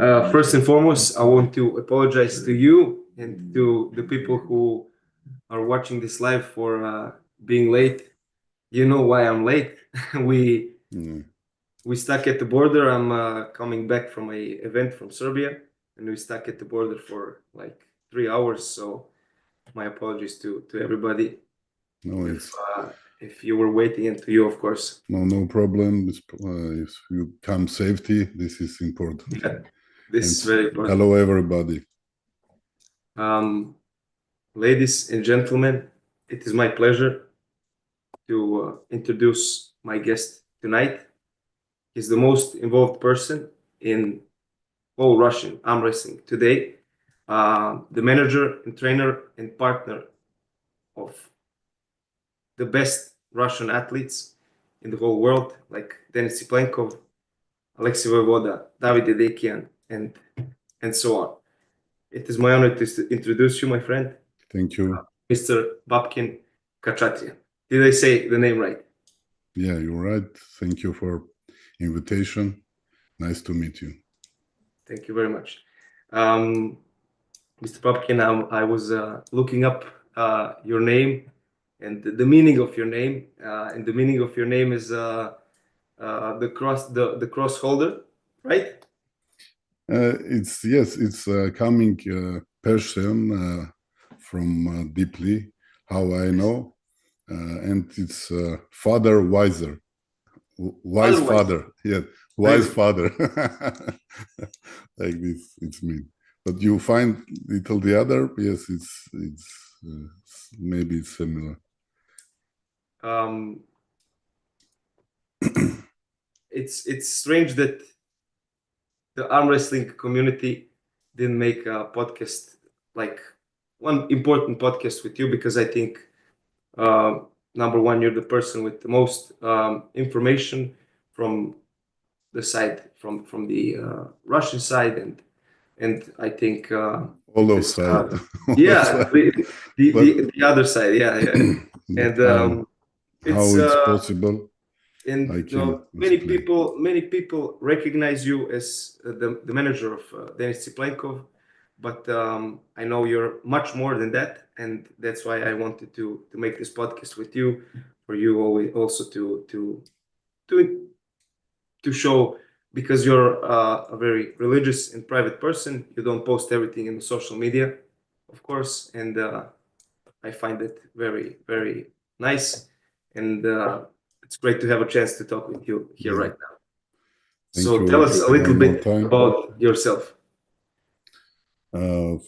First and foremost, I want to apologize to you and to the people who are watching this live for being late. You know why I'm late. we Mm. we stuck at the border. I'm coming back from a event from Serbia, and we stuck at the border for like 3 hours. So my apologies to everybody No, if it's if you were waiting, and to you, of course. no problem. If you come safety, this is important. Yeah, this And is very important. hello, everybody. Ladies and gentlemen, it is my pleasure to introduce my guest tonight. He's the most involved person in all Russian arm wrestling today, the manager and trainer and partner of the best Russian athletes in the whole world, like Denis Siplenkov, Alexey Voivoda, David Dedekian, and so on. It is my honor to introduce you, my friend, Thank you. Mr. Babken Khachatryan. Did I say the name right? Yeah, you're right. Thank you for invitation. Nice to meet you. Thank you very much. Mr. Babken, I was looking up your name and the meaning of your name. And the meaning of your name is the cross holder, right? It's coming Persian from deeply how I know, and it's father wiser, wise Otherwise, father. Yeah, wise father. Like this, it's mean. But you find little the other. Yes, it's maybe it's similar. um, it's strange that the arm wrestling community didn't make a podcast, like one important podcast with you, because I think number one, you're the person with the most information from the side, from the Russian side, and I think All it of is side. All of yeah, side. the other side, yeah. But And it's how it's possible? and I can many explain. people recognize you as the manager of Denis Tsiplenkov, but I know you're much more than that, and that's why I wanted to make this podcast with you, for you always also to to show, because you're a very religious and private person. You don't post everything in the social media, of course, and I find it very nice, and it's great to have a chance to talk with you here Yeah. right now. Thank So tell you us a little one more bit time. about yourself.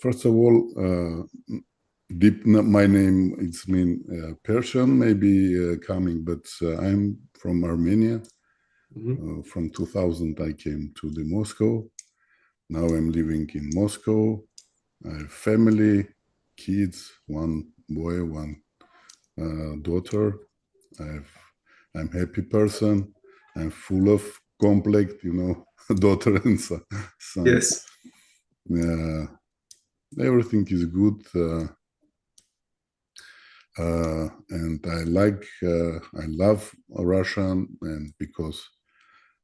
First of all, my name it's mean Persian, maybe coming, but I'm from Armenia. From 2000, I came to the Moscow. Now I'm living in Moscow. I have family, kids, one boy, one daughter. I'm happy person. I'm full of complex, daughter and son. Yes. Everything is good, and I love Russian,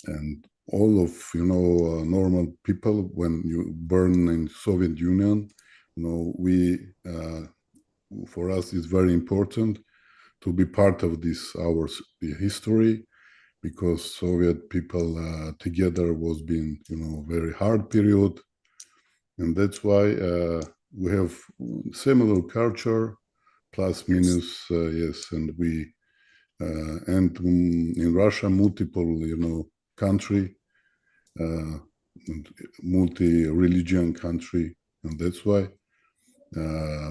and all of normal people, when you born in Soviet Union, we for us it's very important to be part of this our history, because Soviet people together was been very hard period, and that's why we have similar culture, plus minus, yes, and we in Russia multiple country, multi-religion country, and that's why.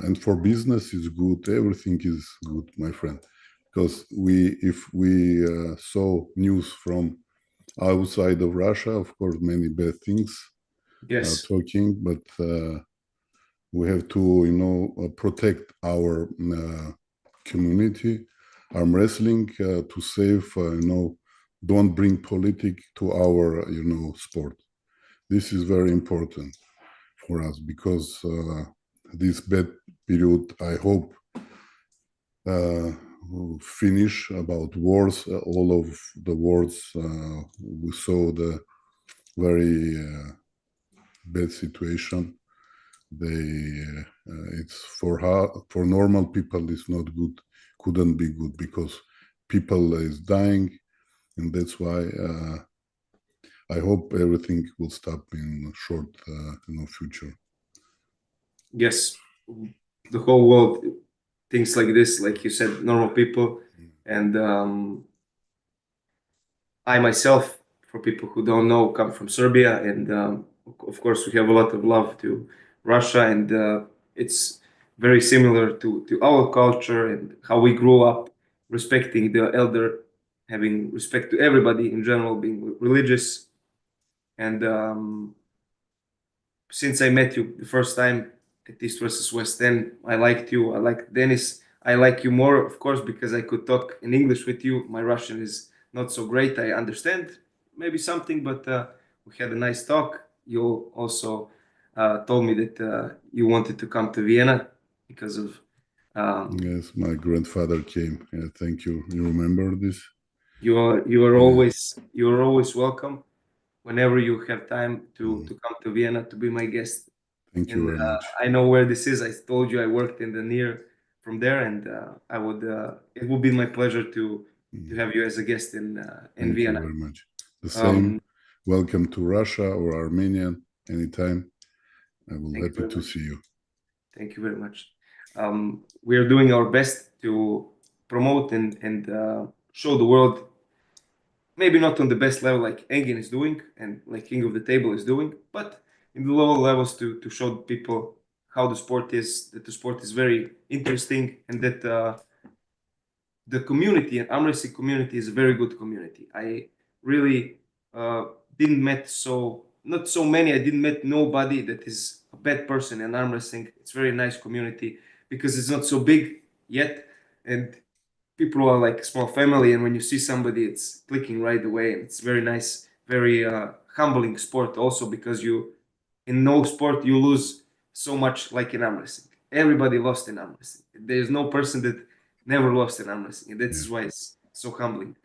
And for business is good. Everything is good, my friend, because if we saw news from outside of Russia, of course, many bad things are talking, but we have to protect our community, arm wrestling, to save, don't bring politics to our sport. This is very important for us, because this bad period, I hope, will finish about wars. All of the wars, we saw the very bad situation. It's for normal people, it's not good, couldn't be good, because people is dying, and that's why I hope everything will stop in short future. Yes, the whole world thinks like this, like you said, normal people. And I myself, for people who don't know, come from Serbia, and of course we have a lot of love to Russia, and it's very similar to our culture and how we grew up, respecting the elder, having respect to everybody in general, being religious. And since I met you the first time at East versus West End, I liked you. I liked Dennis. I like you more, of course, because I could talk in English with you. My Russian is not so great. I understand maybe something, but we had a nice talk. You also told me that you wanted to come to Vienna because of. Yes, my grandfather came. Yeah, thank you. You remember this? You are Yeah. always welcome whenever you have time to come to Vienna to be my guest. Thank you And very much. I know where this is. I told you I worked in the near from there, and I would. It would be my pleasure to have you as a guest in Thank you Vienna. very much. The Um, same. Welcome to Russia or Armenia anytime. I will thank you happy very to much. see you. Thank you very much. We are doing our best to promote and show the world. Maybe not on the best level like Engin is doing and like King of the Table is doing, but in the lower levels to show people how the sport is, that the sport is very interesting, and that the community and arm wrestling community is a very good community. I really didn't met so not so many. I didn't met nobody that is a bad person in arm wrestling. It's very nice community because it's not so big yet, and people are like small family. And when you see somebody, it's clicking right away, and it's very nice, very humbling sport also, because you in no sport you lose so much like in arm wrestling. Everybody lost in arm wrestling. There's no person that never lost in arm wrestling, and Yeah. that's why it's so humbling.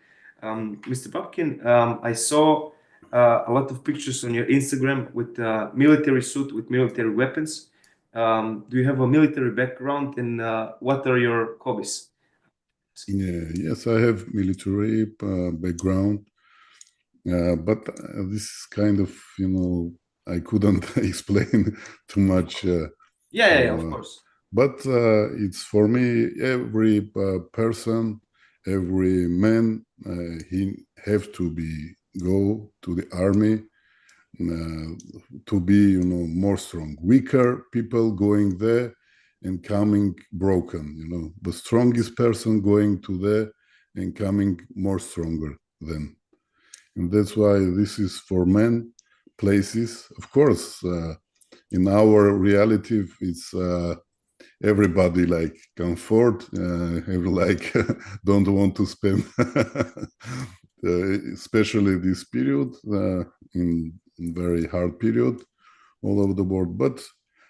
Mr. Babken, I saw a lot of pictures on your Instagram with military suit with military weapons. Do you have a military background, and what are your hobbies? Yeah. Yes, I have military background, but this is kind of I couldn't explain too much. Yeah, of Uh, course. but it's for me, every person, every man, he have to be go to the army to be more strong. Weaker people going there and coming broken. The strongest person going to there and coming more stronger than. And that's why this is for men places. Of course, in our reality, it's everybody like comfort, every like don't want to spend, especially this period in very hard period all over the world. But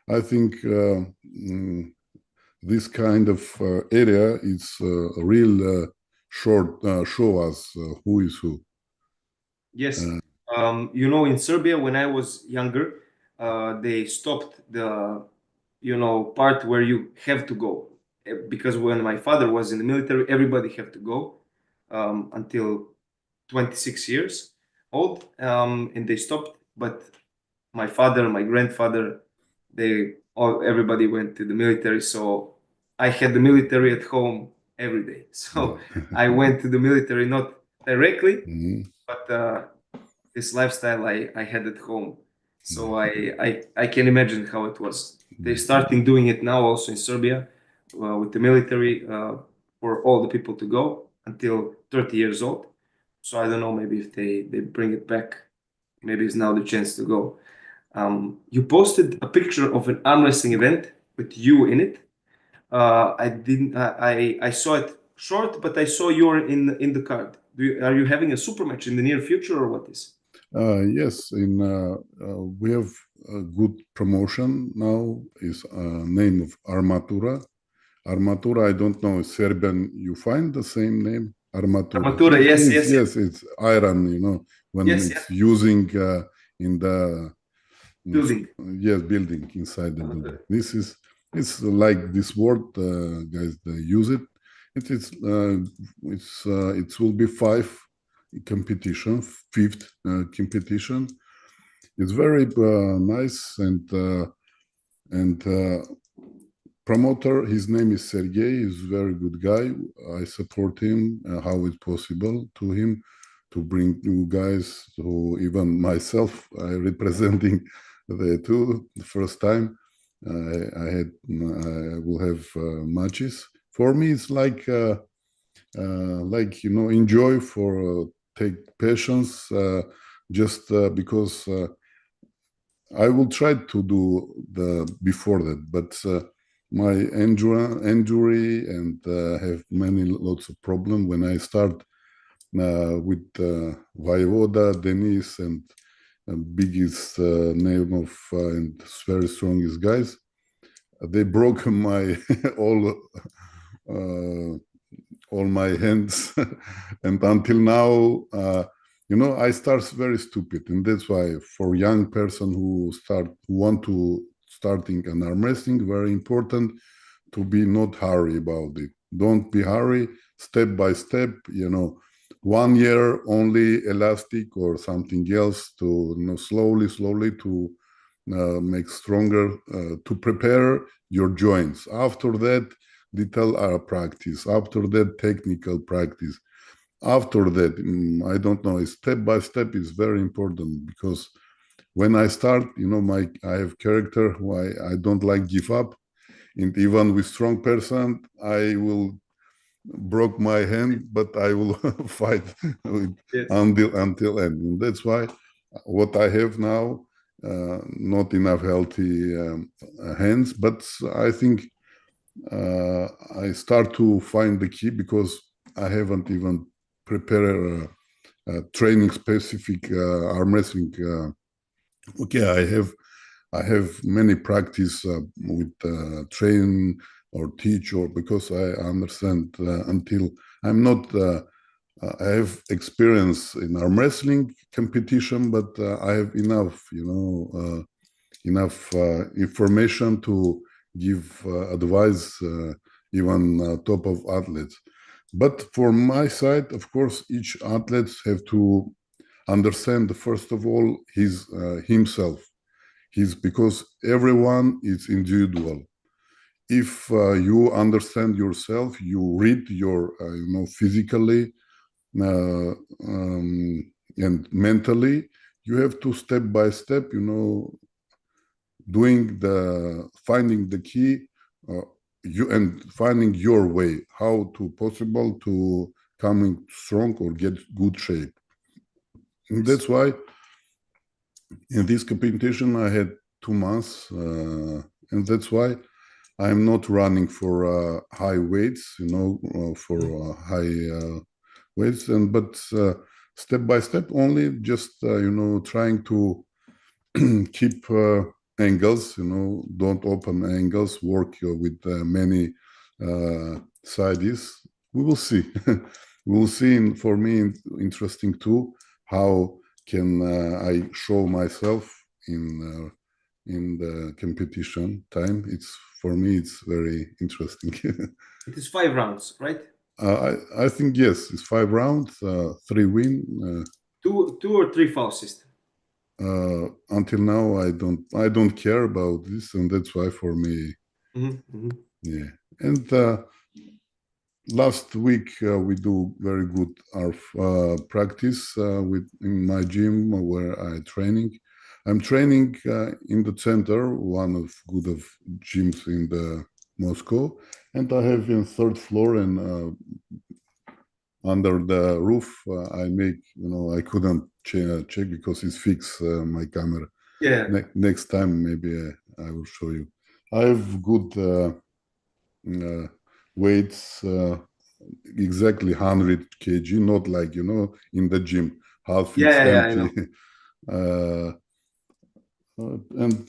I think this kind of area is a real short show us who is who. Yes. In Serbia, when I was younger, they stopped the part where you have to go. Because when my father was in the military, everybody have to go until 26 years old, and they stopped. But my father, my grandfather, everybody went to the military. So I had the military at home every day. So I went to the military not directly, Mhm. but this lifestyle I had at home. So Yeah. I can imagine how it was. They're starting doing it now also in Serbia with the military for all the people to go until 30 years old. So I don't know, maybe if they bring it back, maybe it's now the chance to go. You posted a picture of an arm wrestling event with you in it. I didn't. I saw it short, but I saw you're in the card. Are you having a super match in the near future, or what is? Yes, we have a good promotion now. Is name of Armatura. Armatura, I don't know, Serbian. You find the same name, Armatura. Armatura, yes, It's yes, yes, yes, it's iron. When yes, yeah. it's using in the Building. Yes, building inside the building. It's like this word, guys. They use it. It will be fifth competition. It's very nice and promoter. His name is Sergey. He's a very good guy. I support him. How it's possible to him to bring new guys. So even myself, I representing the two the first time. I will have matches. For me, it's like enjoy for take patience. Just because I will try to do the before that, but my injury and have lots of problem when I start with Voivoda, Denis, and biggest name of and very strongest guys. They broke my all my hands, and until now, I start very stupid, and that's why for young person who want to starting an arm wrestling, very important to be not hurry about it. Don't be hurry, step by step. 1 year only elastic or something else to slowly to make stronger to prepare your joints. After that, detail practice. After that, technical practice. After that, I don't know. Step by step is very important because when I start, I have character who I don't like give up, and even with strong person, I will broke my hand, but I will fight until end. And that's why what I have now, not enough healthy hands, but I think I start to find the key because I haven't even prepared a training specific arm wrestling. Okay, I have many practice with train or teach, or because I understand until I'm not. I have experience in arm wrestling competition, but I have enough, enough information to give advice, even top of athletes. But for my side, of course, each athlete have to understand first of all himself. Because everyone is individual. If you understand yourself, you read your, physically and mentally, you have to step by step, finding the key, and finding your way, how to possible to coming strong or get good shape. And that's why in this competition, I had 2 months, and that's why I'm not running for high weights, for high weights, but step by step only, just trying to keep angles, don't open angles, work with many sides. We will see. We will see. And for me, interesting too, how can I show myself in the competition time. For me it's very interesting. It is 5 rounds, right? I think yes, it's 5 rounds, 3 win. 2 or 3 foul system. Until now, I don't care about this, and that's why for me, yeah. And last week we do very good practice in my gym where I training. I'm training in the center, one of gyms in the Moscow, and I have in 3rd floor and under the roof. I make, I couldn't check because it's fixed my camera. Yeah. Next time maybe I will show you. I have good weights, exactly 100 kg, not like in the gym, half it's empty. And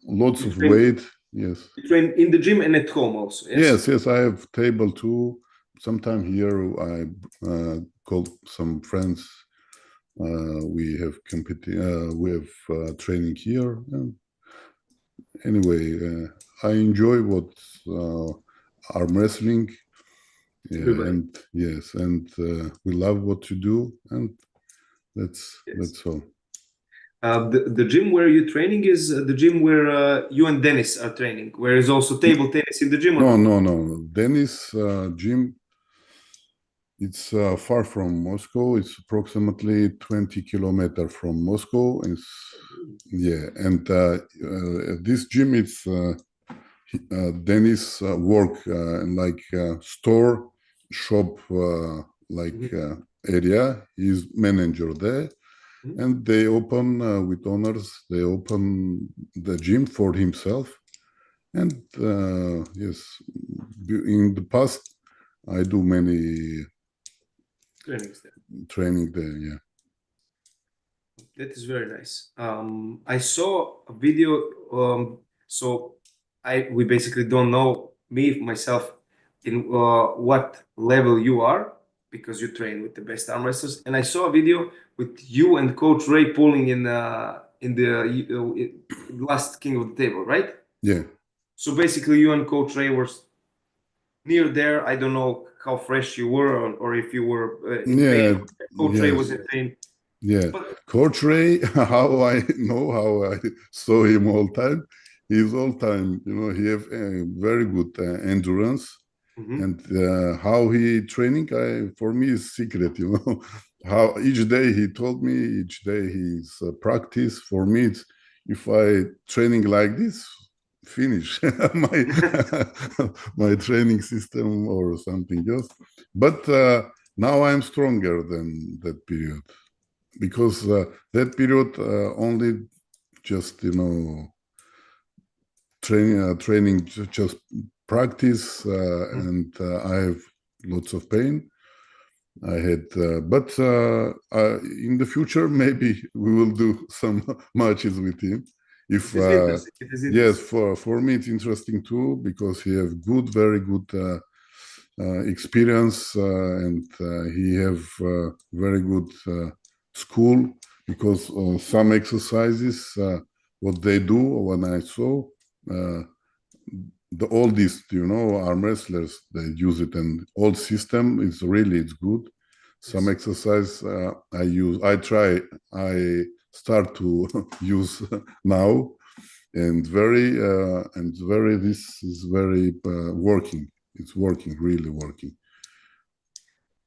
lots of weight. Yes. You train in the gym and at home also. Yes. I have table too. Sometime here I call some friends We have training here. And anyway, I enjoy what arm wrestling, and yes, and we love what you do, and that's all. The gym where you're training is the gym where you and Dennis are training, where is also table tennis in the gym? No. Dennis gym, it's far from Moscow. It's approximately 20 kilometers from Moscow. Yeah, and this gym, it's Dennis work like store, shop, area. He's manager there. And they open with owners, they open the gym for himself. And yes, in the past, I do many training there, yeah. That is very nice. I saw a video. So we basically don't know, me myself, in what level you are, because you train with the best arm wrestlers. And I saw a video with you and Coach Ray pulling in the last King of the Table, right? Yeah. So basically, you and Coach Ray were near there. I don't know how fresh you were, or if you were in pain. Coach Ray was in pain. Yeah, Coach Ray, how I know, how I saw him all time, he's all time, he have very good endurance. And how he training, for me, is secret, how each day he told me, each day he's practice. For me, it's, if I training like this, finish my my training system or something else. But now I'm stronger than that period, because that period only just training just practice, and I have lots of pain. I had, but in the future maybe we will do some matches with him. If yes, for me it's interesting too, because he have very good experience, and he have very good school, because some exercises what they do, when I saw the oldest arm wrestlers, they use it, and old system is really, it's good. Some exercise I start to use now, and this is very working. It's working, really working.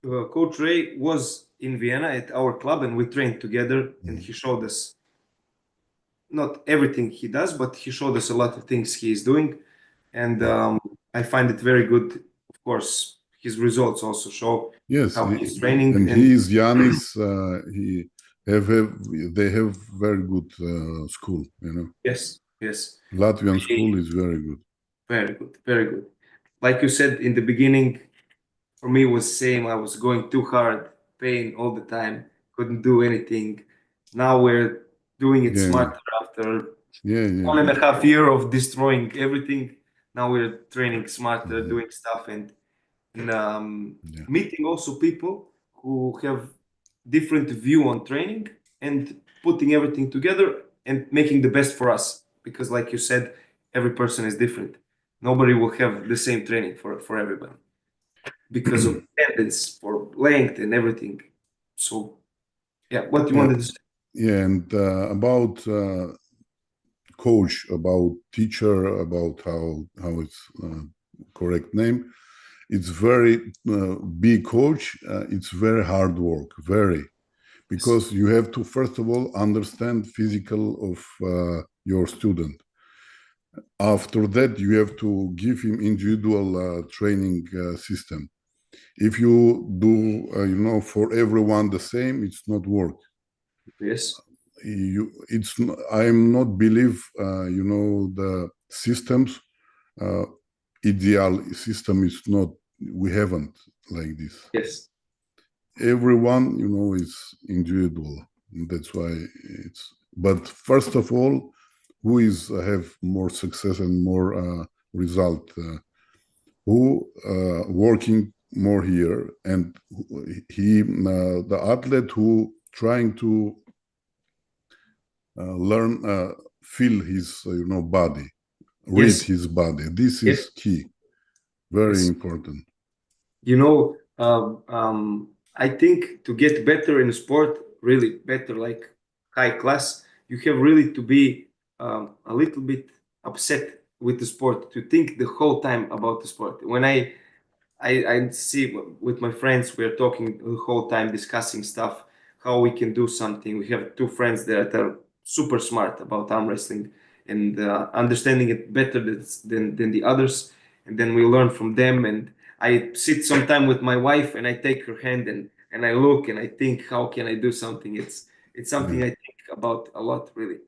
Coach Ray was in Vienna at our club, and we trained together, and he showed us not everything he does, but he showed us a lot of things he is doing. And I find it very good. Of course, his results also show how he's training. And he is Yanis. They have very good school, Yes. Latvian school is very good. Very good. Like you said in the beginning, for me it was same. I was going too hard, pain all the time, couldn't do anything. Now we're doing it smarter after 1.5 years of destroying everything. Now we're training smarter, doing stuff, and meeting also people who have different view on training, and putting everything together and making the best for us. Because like you said, every person is different. Nobody will have the same training for everyone, because of attendance, for length and everything. So yeah, what you wanted to say? Yeah, and about coach, about teacher, about how it's correct name. It's very big coach. It's very hard work, because you have to first of all understand physical of your student. After that, you have to give him individual training system. If you do, for everyone the same, it's not work. Yes. I'm not believe, the systems, ideal system is not, we haven't like this. Yes. Everyone, is individual. That's why but first of all, who have more success and more result, who working more here, and the athlete who trying to learn, feel his body, read Yes, his body. This yes, is key, very yes. important. You know, I think to get better in sport, really better, like high class, you have really to be a little bit upset with the sport, to think the whole time about the sport. When I see with my friends, we're talking the whole time, discussing stuff, how we can do something. We have two friends that are super smart about arm wrestling and understanding it better than the others. And then we learn from them. And I sit sometime with my wife and I take her hand and I look and I think, how can I do something? It's something Yeah. I think about a lot, really.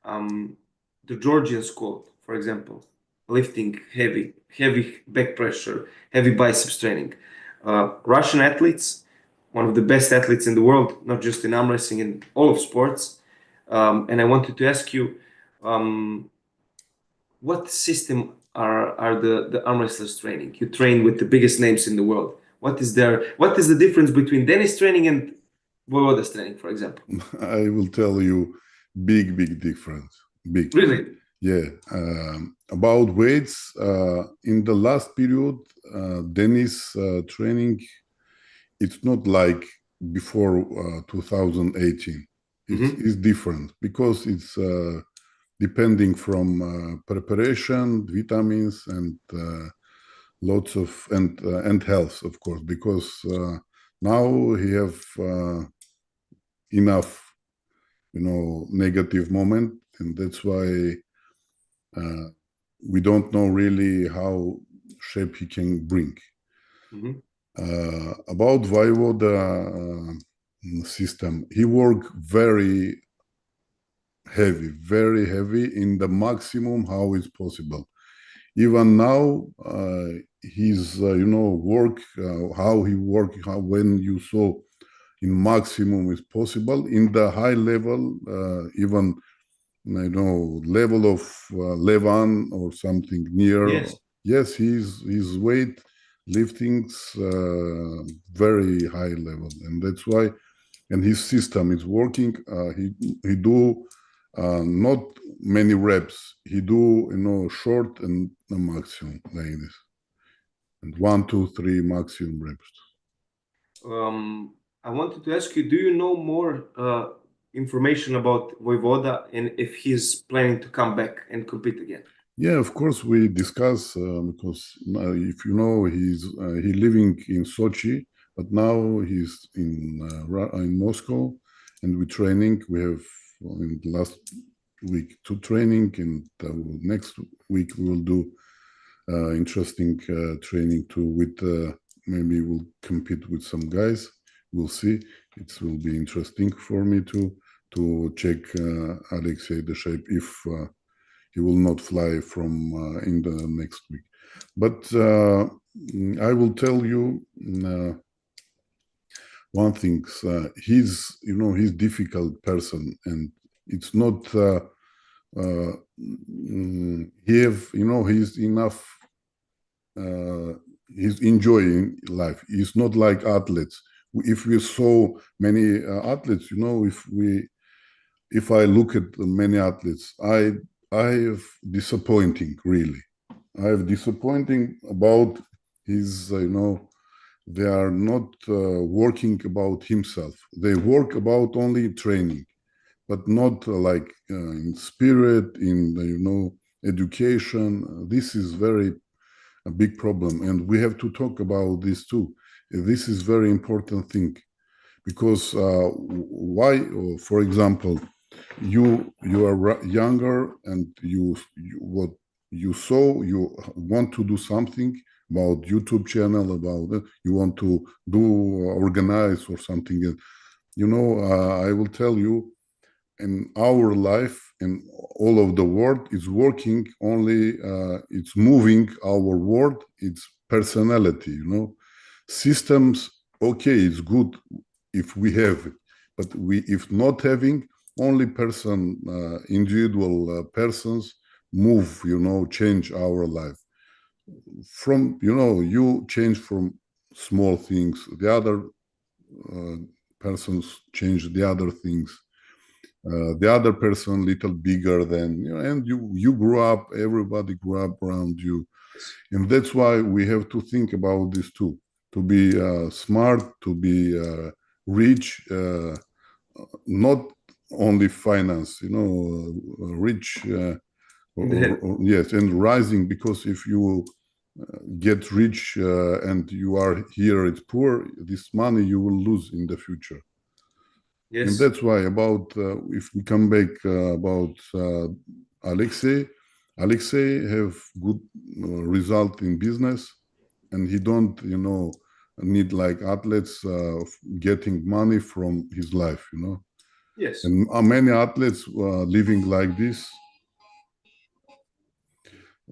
Um, the Georgian school, for example, lifting heavy back pressure, heavy biceps training. Russian athletes, one of the best athletes in the world, not just in arm wrestling, in all of sports. And I wanted to ask you, um, what system are the arm wrestlers training? You train with the biggest names in the world. What is the difference between Dennis training and Voivoda's training, for example? I will tell you, big difference. Big. Really? Yeah. About weights, in the last period, Dennis training, it's not like before 2018. Hmm. It's different because it's depending from preparation, vitamins, and lots of and health, of course, because now he have enough, negative moment, and that's why uh, we don't know really how shape he can bring. Hmm. About Voivoda system, he worked very heavy in the maximum how is possible. Even now, his work, how he work, how when you saw in maximum is possible in the high level, even level of Levan or something near. Yes. Yes, his weight liftings very high level, and that's why. And his system is working. He do not many reps. He do short and a maximum like this, and 1, 2, 3 maximum reps. I wanted to ask you, do you know more information about Voivoda and if he's planning to come back and compete again? Yeah, of course we discuss because if you know he living in Sochi, but now he's in Moscow, and we training. We have in the last week 2 training, and next week we will do interesting training too. With maybe we'll compete with some guys. We'll see. It will be interesting for me to check Alexey the shape if. He will not fly from in the next week. But I will tell you one thing. He's difficult person, and it's not. He have he's enough. He's enjoying life. He's not like athletes. If we saw many athletes, if I look at many athletes, I have disappointing really. I have disappointing about his they are not working about himself. They work about only training, but not like in spirit, in education. This is very a big problem, and we have to talk about this too. This is very important thing because why? For example, you are younger and what you saw you want to do something about YouTube channel about it. You want to do organize or something. I will tell you in our life in all of the world is working only it's moving our world, it's personality, systems. Okay, it's good if we have it, but we if not having only person individual persons move, change our life from you change from small things. The other uh, persons change the other things. The other person little bigger than you, and you grew up. Everybody grew up around you, and that's why we have to think about this too. To be smart, to be rich, not only finance. Rich. Yes, and rising, because if you get rich and you are here it's poor, this money you will lose in the future. Yes. And that's why about if we come back about Alexey have good result in business, and he don't need like athletes getting money from his life. Yes. And many athletes living like this.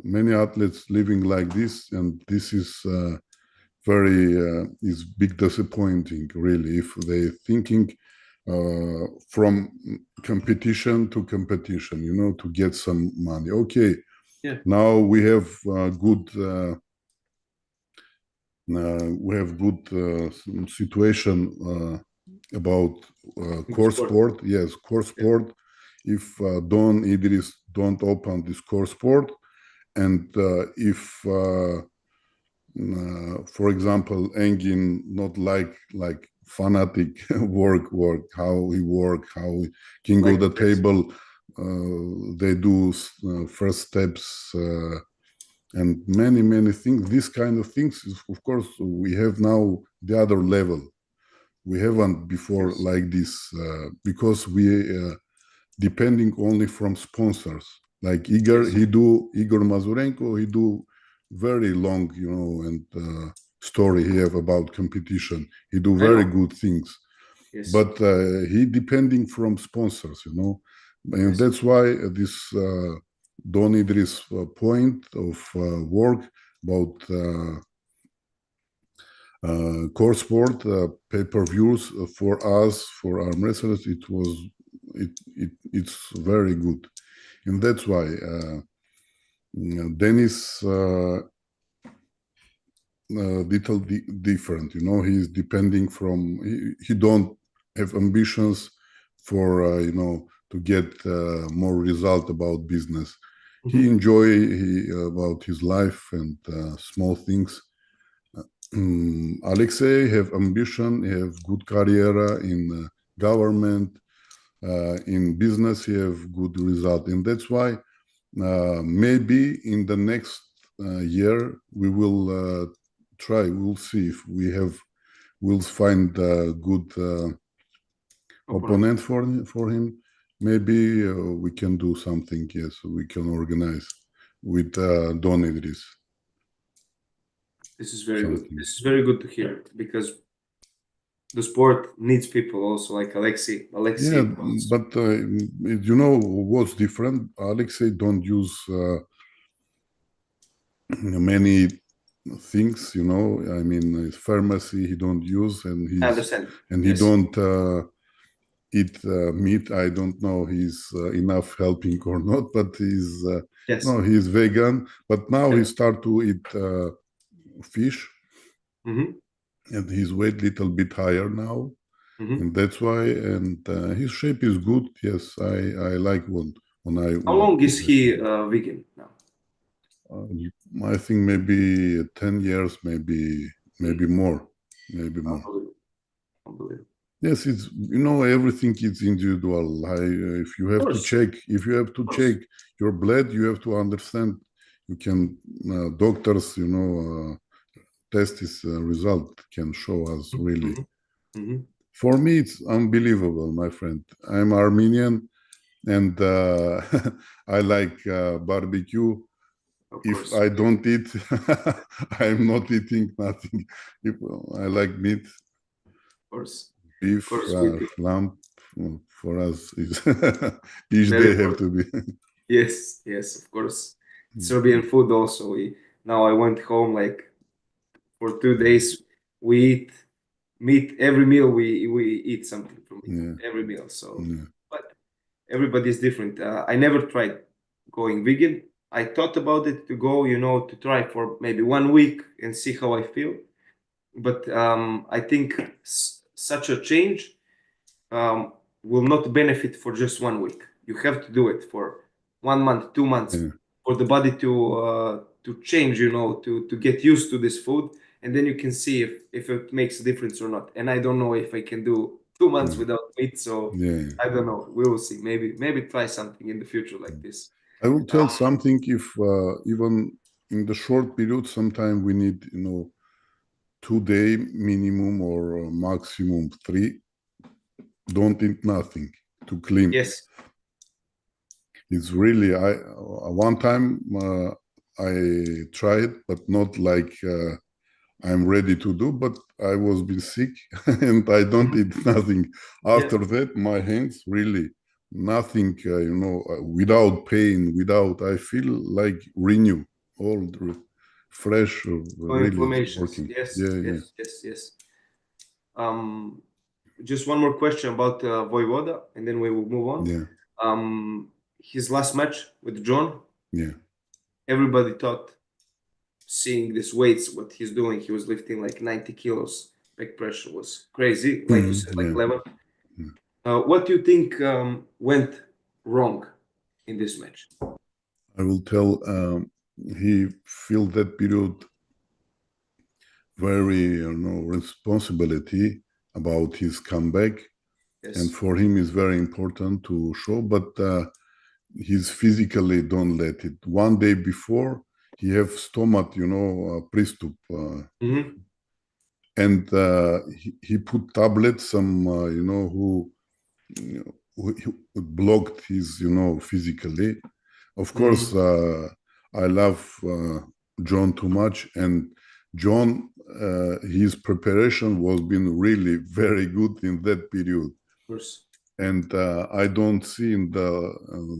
Many athletes living like this, and this is very is big disappointing, really, if they thinking from competition to competition, to get some money. Okay, Yeah. now we have good situation about core sport. Yes, core sport. If Don Idris don't open this core sport, and if for example Engin not like fanatic work how he work, how king of the table, they do first steps and many things, this kind of things. Of course we have now the other level. We haven't before like this because we depending only from sponsors. Like Igor Mazurenko, he do very long, and story he have about competition. He do very good things, but he depending from sponsors, and that's why this Don Idris point of work about core sport pay-per-views for us, for arm wrestlers, it's very good, and that's why Dennis little different. He's depending from he don't have ambitions for to get more result about business. He enjoy about his life and small things. Alexey have ambition, he have good career in government, in business he have good result, and that's why maybe in the next year we will try. We'll see if we'll find a good opponent for him. Maybe we can do something. Yes, we can organize with Don Idris. This is very good. This is very good to hear, because the sport needs people also like Alexey. Yeah, but what's different? Alexey don't use many things, I mean, his pharmacy he don't use, and he don't eat meat. I don't know he's enough helping or not, but he's no, he's vegan, but now he start to eat fish, and his weight little bit higher now, and that's why, and his shape is good. Yes, I like when I. How long is he vegan now? I think maybe 10 years, maybe more, Unbelievable. Yes, it's everything is individual. If you have to check your blood, you have to understand. You can doctors, test this result can show us really. For me, it's unbelievable, my friend. I'm Armenian, and I like barbecue. If I don't eat, I'm not eating nothing. If I like meat, of course, beef, lamb, for us is each day have to be. Yes, of course. Serbian food also. Now I went home, like for 2 days. We eat meat every meal. We eat something from it every meal. So, but everybody's different. I never tried going vegan. I thought about it to go, to try for maybe 1 week and see how I feel. But I think such a change will not benefit for just 1 week. You have to do it for 1 month, 2 months, for the body to change, to get used to this food, and then you can see if it makes a difference or not. And I don't know if I can do 2 months without meat, so I don't know. We will see. Maybe try something in the future like this. I will tell something. If even in the short period, sometime we need 2 day minimum or maximum 3. Don't eat nothing to clean. Yes. It's really one time I tried, but not like I'm ready to do. But I was been sick and I don't eat nothing. After that, my hands really nothing. Without pain, I feel like renew all fresh. Really Inflammations. working. Yes. Yeah. Yes. Just one more question about Voivoda, and then we will move on. Yeah. His last match with John. Yeah. Everybody thought, seeing these weights, what he's doing, he was lifting like 90 kilos. Back pressure was crazy, like you said, like 11. What do you think went wrong in this match? I will tell. He felt that period very responsibility about his comeback, and for him is very important to show, but he's physically don't let it. One day before he have stomach pristup, and he put tablets, some who blocked his physically. Of course, I love John too much, and John, his preparation was been really very good in that period. Of course. And I don't see in the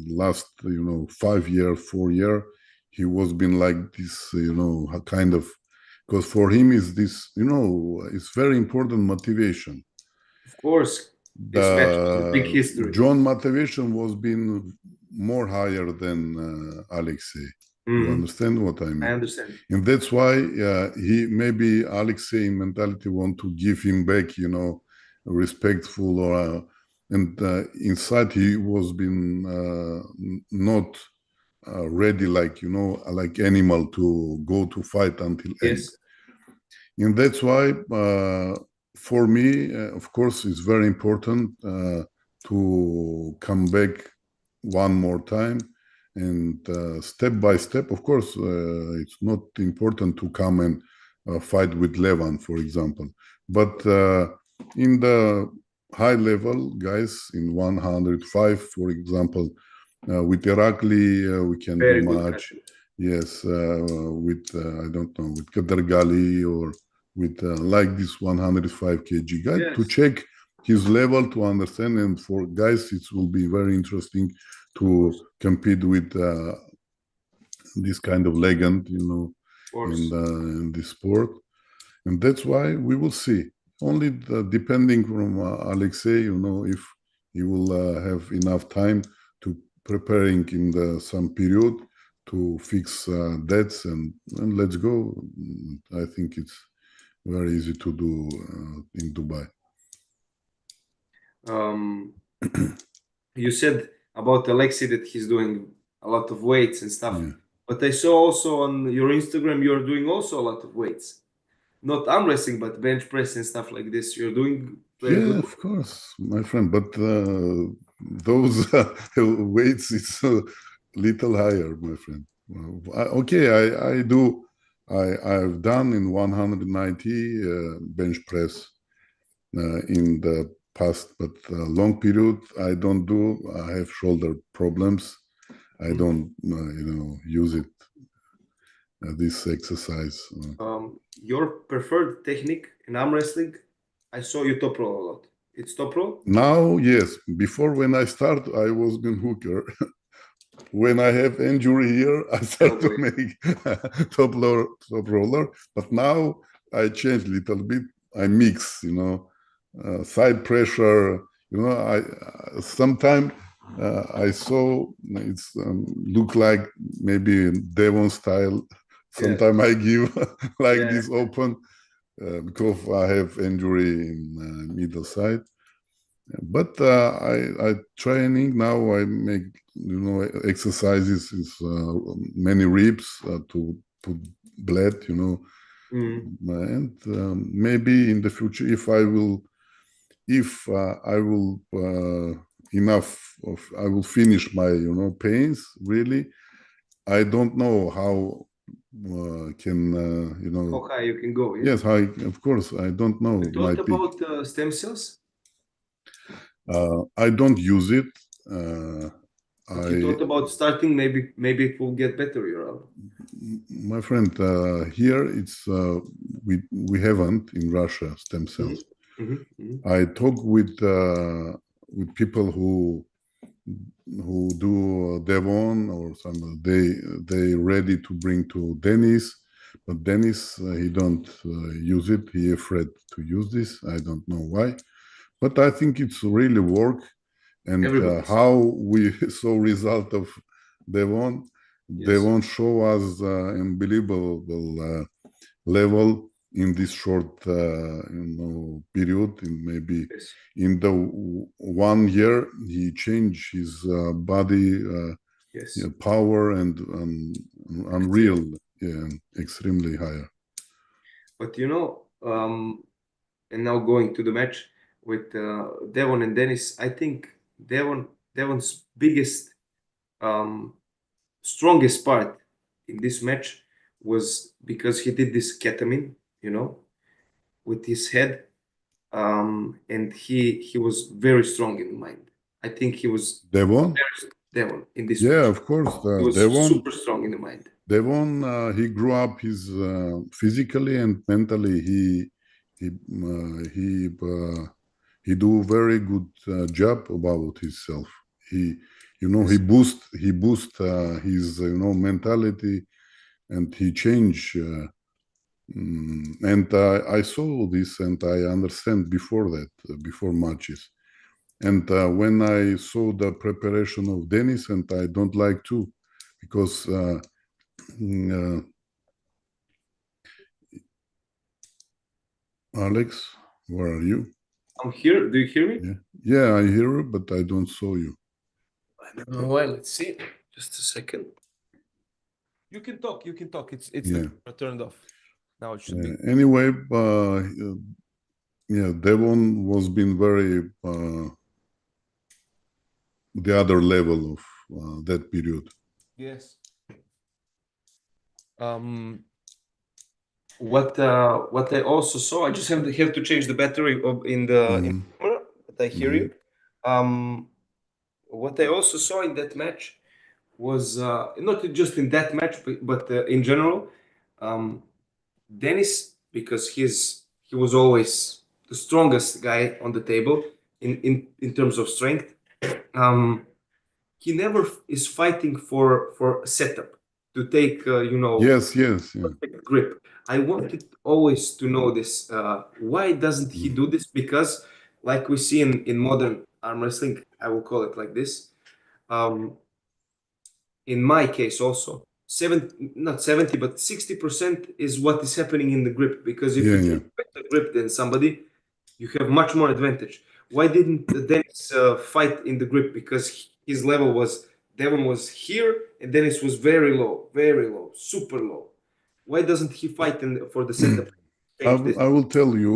last 5 year, 4 year, he was been like this, kind of, because for him is this, it's very important motivation. Of course, this match is a big history. John motivation was been more higher than Alexey. You understand what I mean? I understand. And that's why he maybe Alexey mentality want to give him back, respectful, or and inside he was been not ready, like like animal to go to fight until end. And that's why for me, of course, it's very important to come back one more time. And step by step, of course, it's not important to come and fight with Levan, for example. But in the high level, guys, in 105, for example, with Irakli, we can do match. Yes, with, I don't know, with Kadergali or with like this 105 kg guy, to check his level, to understand. And for guys, it will be very interesting to compete with this kind of legend, in this sport. And that's why we will see. Only depending from Alexey, if he will have enough time to preparing in some period to fix debts, and let's go. I think it's very easy to do in Dubai. You said about Alexey that he's doing a lot of weights and stuff, but I saw also on your Instagram you're doing also a lot of weights. Not arm wrestling, but bench press and stuff like this. You're doing very good. Of course, my friend. But those weights, it's a little higher, my friend. Okay, I do. I've done in 190 bench press in the past, but long period I don't do. I have shoulder problems. I don't, use it. This exercise. Your preferred technique in arm wrestling? I saw you top roll a lot. It's top roll? Now, yes. Before, when I start, I was in hooker. When I have injury here, I start to make top roller. But now I change a little bit. I mix, side pressure. I sometimes I saw it's look like maybe Devon style. Sometimes I give like this open because I have injury in middle side. But I training now. I make exercises is many reps to put blood. And maybe in the future, if I will enough of I will finish my pains really. I don't know how can How high you can go, yeah? yes, of course I don't know You my thought peak. about stem cells? I don't use it. But you I thought about starting, maybe it will get better, your album. My friend, here it's we haven't in Russia stem cells. I talk with people who do Devon or some. They ready to bring to Dennis, but Dennis he don't use it. He afraid to use this. I don't know why, but I think it's really work. And Everybody's. how we saw result of Devon, they Yes. won't show us unbelievable level in this short period. In maybe Yes. in the 1 year, he changed his body Yes. power and unreal, Extreme. yeah, extremely higher. But and now going to the match with Devon and Dennis, I think Devon's biggest, um, strongest part in this match was because he did this ketamine, with his head, and he was very strong in the mind. I think he was Devon, Devon in this yeah, match. of course, He was Devon. super strong in the mind. Devon, he grew up his physically and mentally. He do very good job about himself. He, he Yes. boost his mentality, and he change. And I saw this, and I understand before that, before matches. And when I saw the preparation of Dennis, and I don't like to, because. Alex, where are you? I'm here. Do you hear me? Yeah, yeah, I hear you, but I don't saw you. Well, let's see. Just a second. You can talk. You can talk. It's the Yeah. camera turned off. Now it should be. Anyway, yeah, Devon was been very the other level of that period. Yes. What I also saw, I just have to change the battery in the camera, but I hear Mhm. you. Um, what I also saw in that match was not just in that match, but in general, um, Dennis, because he was always the strongest guy on the table in terms of strength. Um, he never is fighting for a setup to take Yes, yes, yeah. perfect grip. I wanted always to know this. Why doesn't he Mm. do this? Because, like we see in modern arm wrestling, I will call it like this. Um, in my case, also, not 70, but 60% is what is happening in the grip. Because if Yeah, you yeah. take better grip than somebody, you have much more advantage. Why didn't Dennis fight in the grip? Because his level was Devon was here and Dennis was very low, super low. Why doesn't he fight for the setup? Change this. I will tell you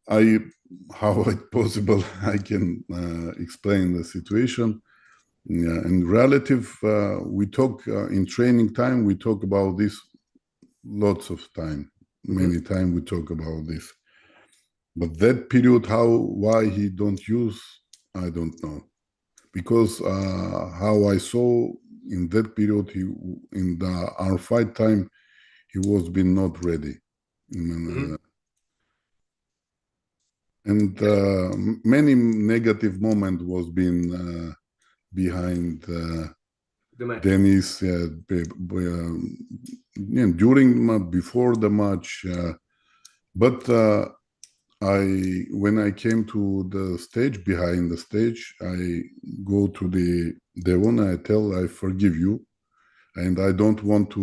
I how it possible I can explain the situation. Yeah, and relative, we talk in training time. We talk about this lots of time. Mhm. Many time we talk about this. But that period, why he don't use, I don't know. Because how I saw in that period, he in our fight time, he was been not ready. Mhm. And Yes, many negative moment was been behind the match. Dennis during before the match. But when I came to the stage, behind the stage, I go to the Devon. I tell, I forgive you, and I don't want to,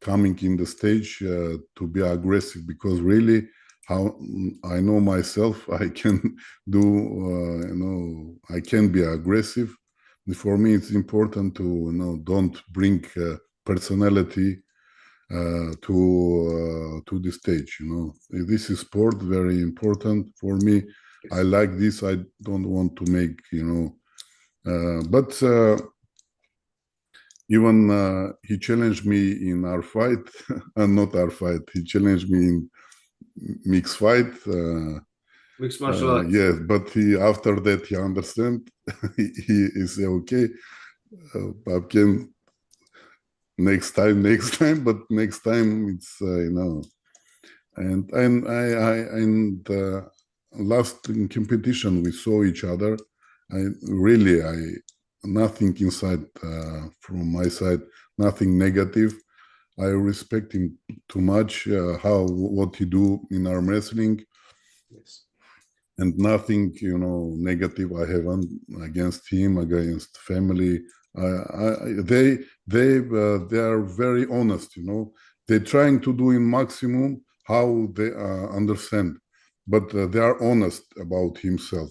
coming in the stage to be aggressive, because really how I know myself, I can do, I can be aggressive. For me, it's important to, don't bring personality to the stage. This is sport, very important for me. I like this. I don't want to make, but even he challenged me in our fight, and not our fight. He challenged me in mixed fight. Mixed martial arts. Yes, but after that he understand. he say, okay, Babken, next time, but next time it's and last in competition we saw each other. I nothing inside from my side, nothing negative. I respect him too much, what he do in arm wrestling. Yes. And nothing, negative I have against him, against family. They are very honest, They're trying to do in maximum how they understand, but they are honest about himself,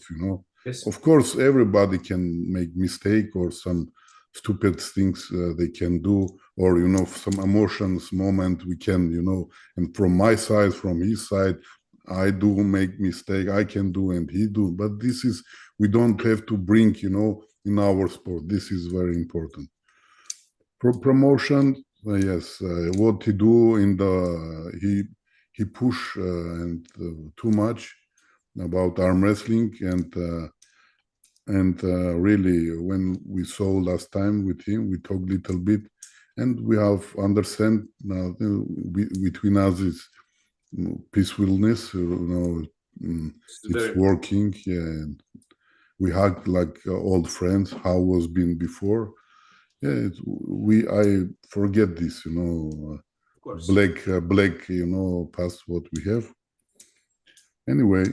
Yes. Of course, everybody can make mistake or some stupid things they can do, or some emotions moment we can, and from my side, from his side, I do make mistake, I can do and he do, but we don't have to bring, in our sport. This is very important. Promotion, yes, what he do he push and too much about arm wrestling, and really when we saw last time with him, we talked little bit, and we have understand between us is peacefulness, it's working. Yeah, we hug like old friends, how was been before. Yeah, I forget this, Of course. black, past what we have. Anyway,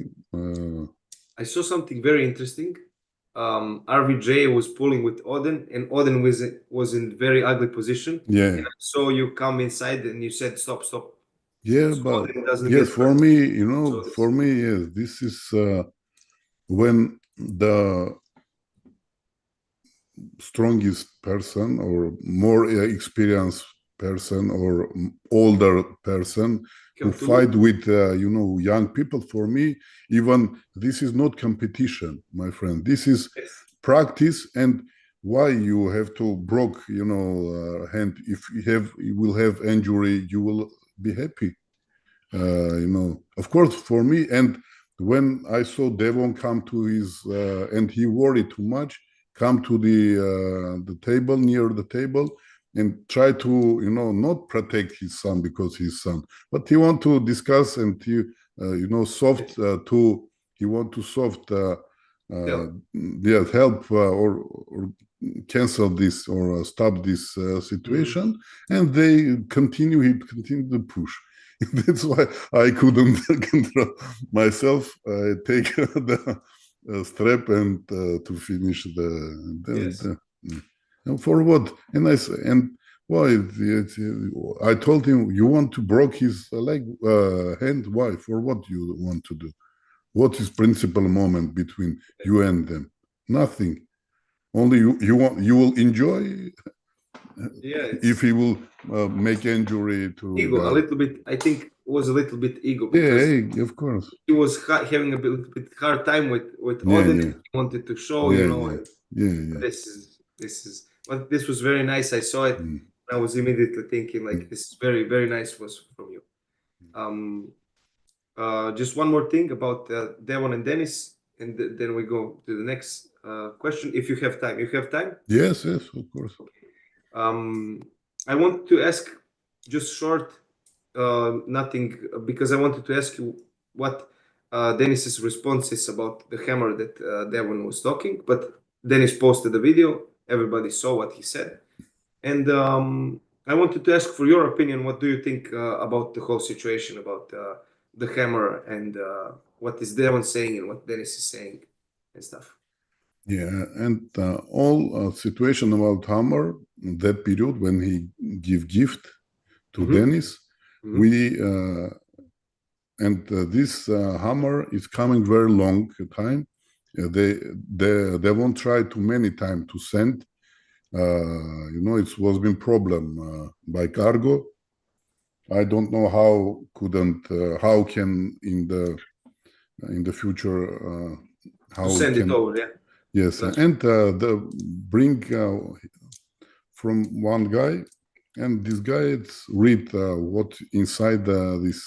I saw something very interesting. RVJ was pulling with Odin, and Odin was in very ugly position. yeah. And I saw you come inside and you said, stop. Yeah, So but Odin doesn't yes, get for hurt. me, So for me, yes, this is when the strongest person or more experienced person or older person who fight with young people. For me, even this is not competition, my friend. This is practice. And why you have to broke hand? If you will have injury, you will be happy. Of course, for me. And when I saw Devon come to his and he worried too much, come to the table, near the table, and try to not protect his son because his son, but he want to discuss and he soft he want to soft help or cancel this or stop this situation, and he continued to push. That's why I couldn't control myself. I take the strap and to finish and for what? And why? I told him, you want to break his leg hand. Why? For what you want to do? What is principal moment between you and them? Nothing. Only you will enjoy. If he will make injury to ego, a little bit. I think it was a little bit ego because of course he was having a little bit hard time with Odin. Yeah. He wanted to show, this was very nice. I saw it. I was immediately thinking like this is very, very nice was from you. Just one more thing about Devon and Dennis, and then we go to the next question. If you have time, Yes, of course. I want to ask just short, nothing, because I wanted to ask you what Dennis's response is about the hammer that Devon was talking, but Dennis posted the video. Everybody saw what he said. And I wanted to ask for your opinion. What do you think about the whole situation, about the hammer, and what is Devon saying and what Dennis is saying and stuff? Yeah, and all situation about hammer, that period when he give gift to Dennis, we and this hammer is coming very long time. They won't try too many times to send. It was been problem by cargo. I don't know how can in the future how to send can, it over, yeah. yes, That's and the bring from one guy, and this guy read what inside this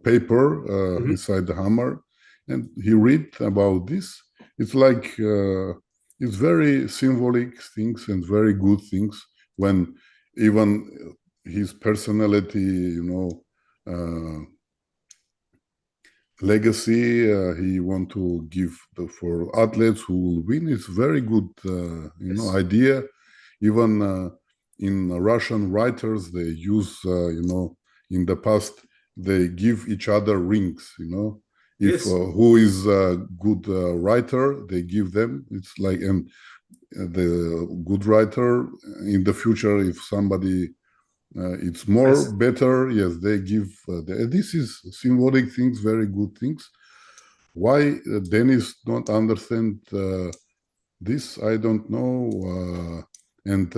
paper inside the hammer, and he read about this. It's like it's very symbolic things and very good things when even his personality, legacy he want to give for athletes who will win. It's very good yes. idea. Even in Russian writers, they use in the past they give each other rings. If Yes. who is a good writer, they give them. It's like, and the good writer in the future, if somebody it's more better, yes, they give. This is symbolic things, very good things. Why Dennis don't understand this, I don't know. And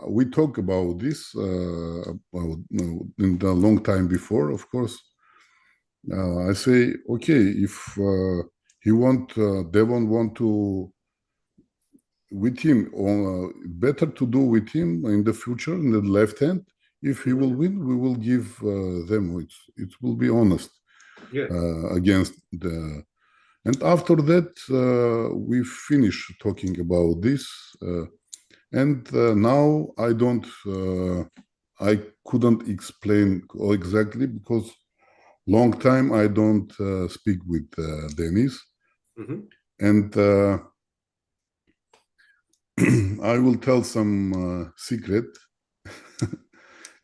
we talk about this about, in the long time before, of course. I say, okay, if he want Devon want to with him, or better to do with him in the future in the left hand. If he will win, we will give them. It will be honest against the. And after that, we finish talking about this. And now I don't. I couldn't explain exactly because long time I don't speak with Dennis, and I will tell some secret.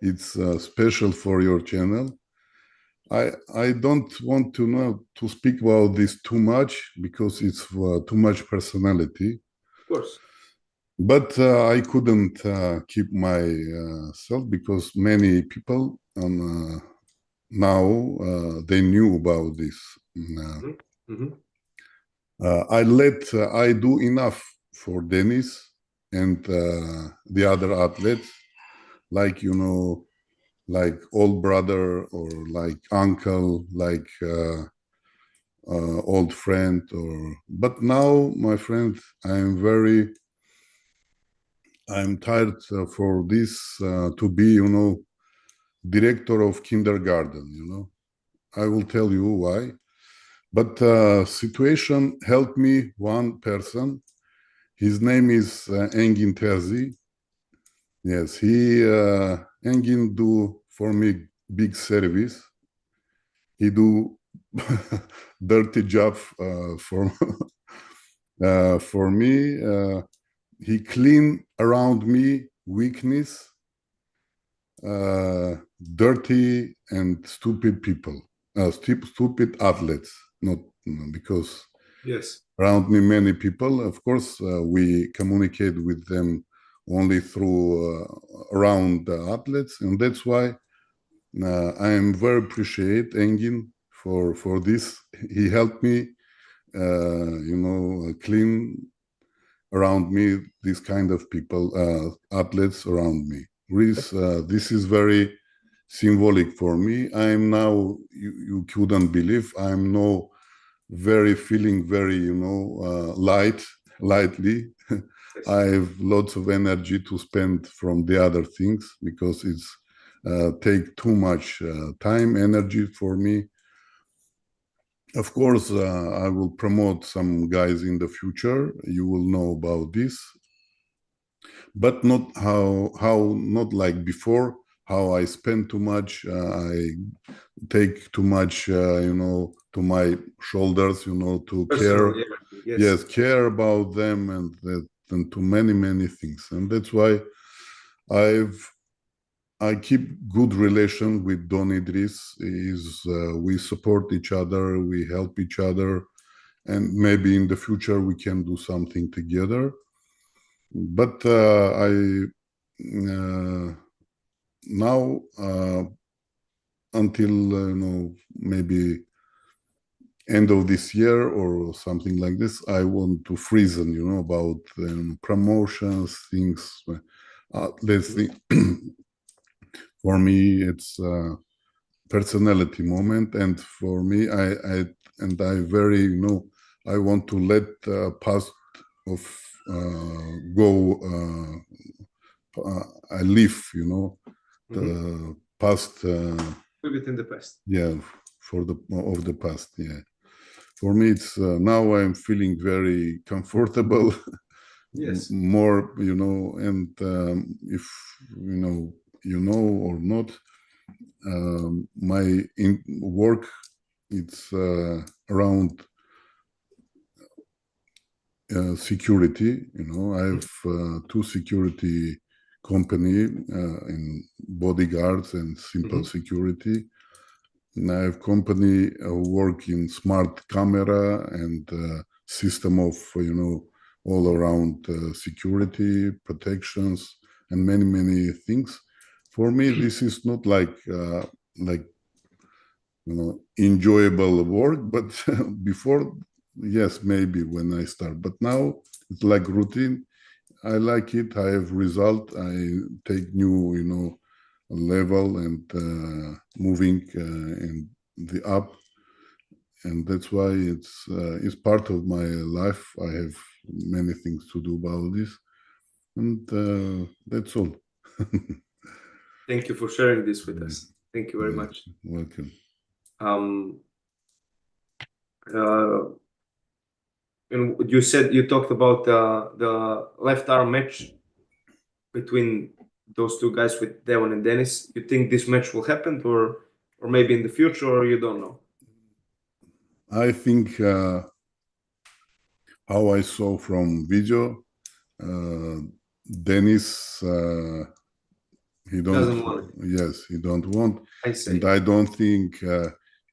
It's special for your channel. I don't want to speak about this too much because it's too much personality. Of course. But I couldn't keep myself because many people now they knew about this. I do enough for Dennis and the other athletes, like like old brother or like uncle, like old friend. But now, my friend, I'm tired for this to be, director of kindergarten. I will tell you why. But situation helped me one person. His name is Engin Terzi. Yes, Engin do for me big service. He do dirty job for me. He clean around me weakness, dirty and stupid people, stupid athletes. Not because yes, around me many people. Of course, we communicate with them only through around the athletes, and that's why I am very appreciate Engin for this. He helped me, clean around me this kind of people, athletes around me. This is very symbolic for me. I'm now, you couldn't believe, I'm now feeling very, lightly. I have lots of energy to spend from the other things because it's take too much time, energy for me. Of course, I will promote some guys in the future. You will know about this, but not not like before. How I spend too much, I take too much, to my shoulders, to personal, care. yes, Yes, care about them and to many things, and that's why I keep good relation with Don Idris. We support each other, we help each other, and maybe in the future we can do something together. But I now until maybe end of this year or something like this, I want to freeze about promotions, things. Let's think. For me, it's a personality moment, and for me, I very I want to let past of go. I live, the past. Leave it in the past. Yeah, for the past. Yeah, for me, it's now I'm feeling very comfortable. Yes. More, and if or not, my work it's around security. I have two security company in bodyguards and simple security. And I have company work in smart camera and system of all around security protections and many things. For me, this is not like enjoyable work, but before, yes, maybe when I start. But now it's like routine. I like it. I have result. I take new level and moving in the up, and that's why it's part of my life. I have many things to do about this, and that's all. Thank you for sharing this with us. Thank you very much. Welcome. And you said you talked about the left arm match between those two guys with Devon and Dennis. You think this match will happen, or maybe in the future, or you don't know? I think how I saw from video, Dennis he Doesn't want it. Yes, he don't want, I see. and I don't think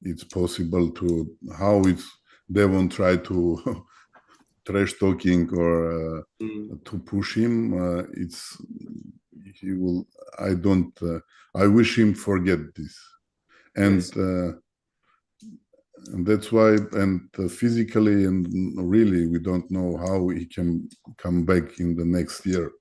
it's possible to how it's Devon try to trash talking or to push him. It's he will. I don't. I wish him forget this, and Yes. and that's why. And physically and really, we don't know how he can come back in the next year.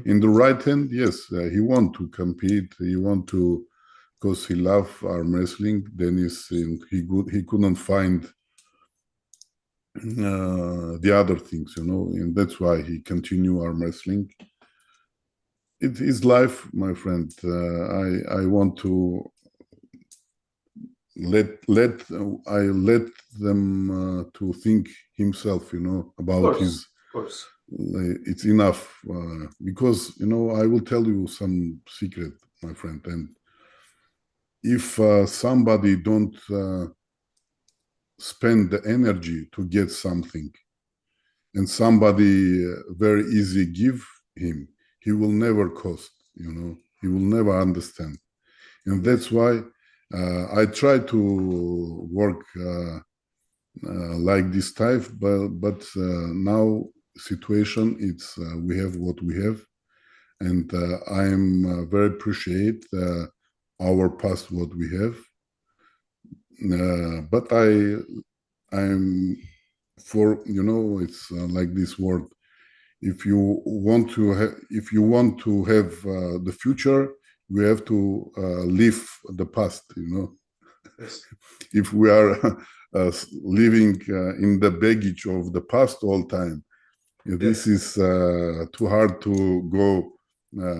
In the right hand, yes, he want to compete. He want to, because he love arm wrestling. Dennis, he couldn't find the other things, and that's why he continue arm wrestling. It is life, my friend. I want to let them to think himself, about his. Of course. It's enough because I will tell you some secret, my friend, and if somebody don't spend the energy to get something and somebody very easy give him, he will never cost, he will never understand. And that's why I try to work like this type, but now situation it's we have what we have, and I'm very appreciate our past what we have, but I'm for it's like this word, if you want to have the future, we have to leave the past. Yes. If we are living in the baggage of the past all time, this is too hard to go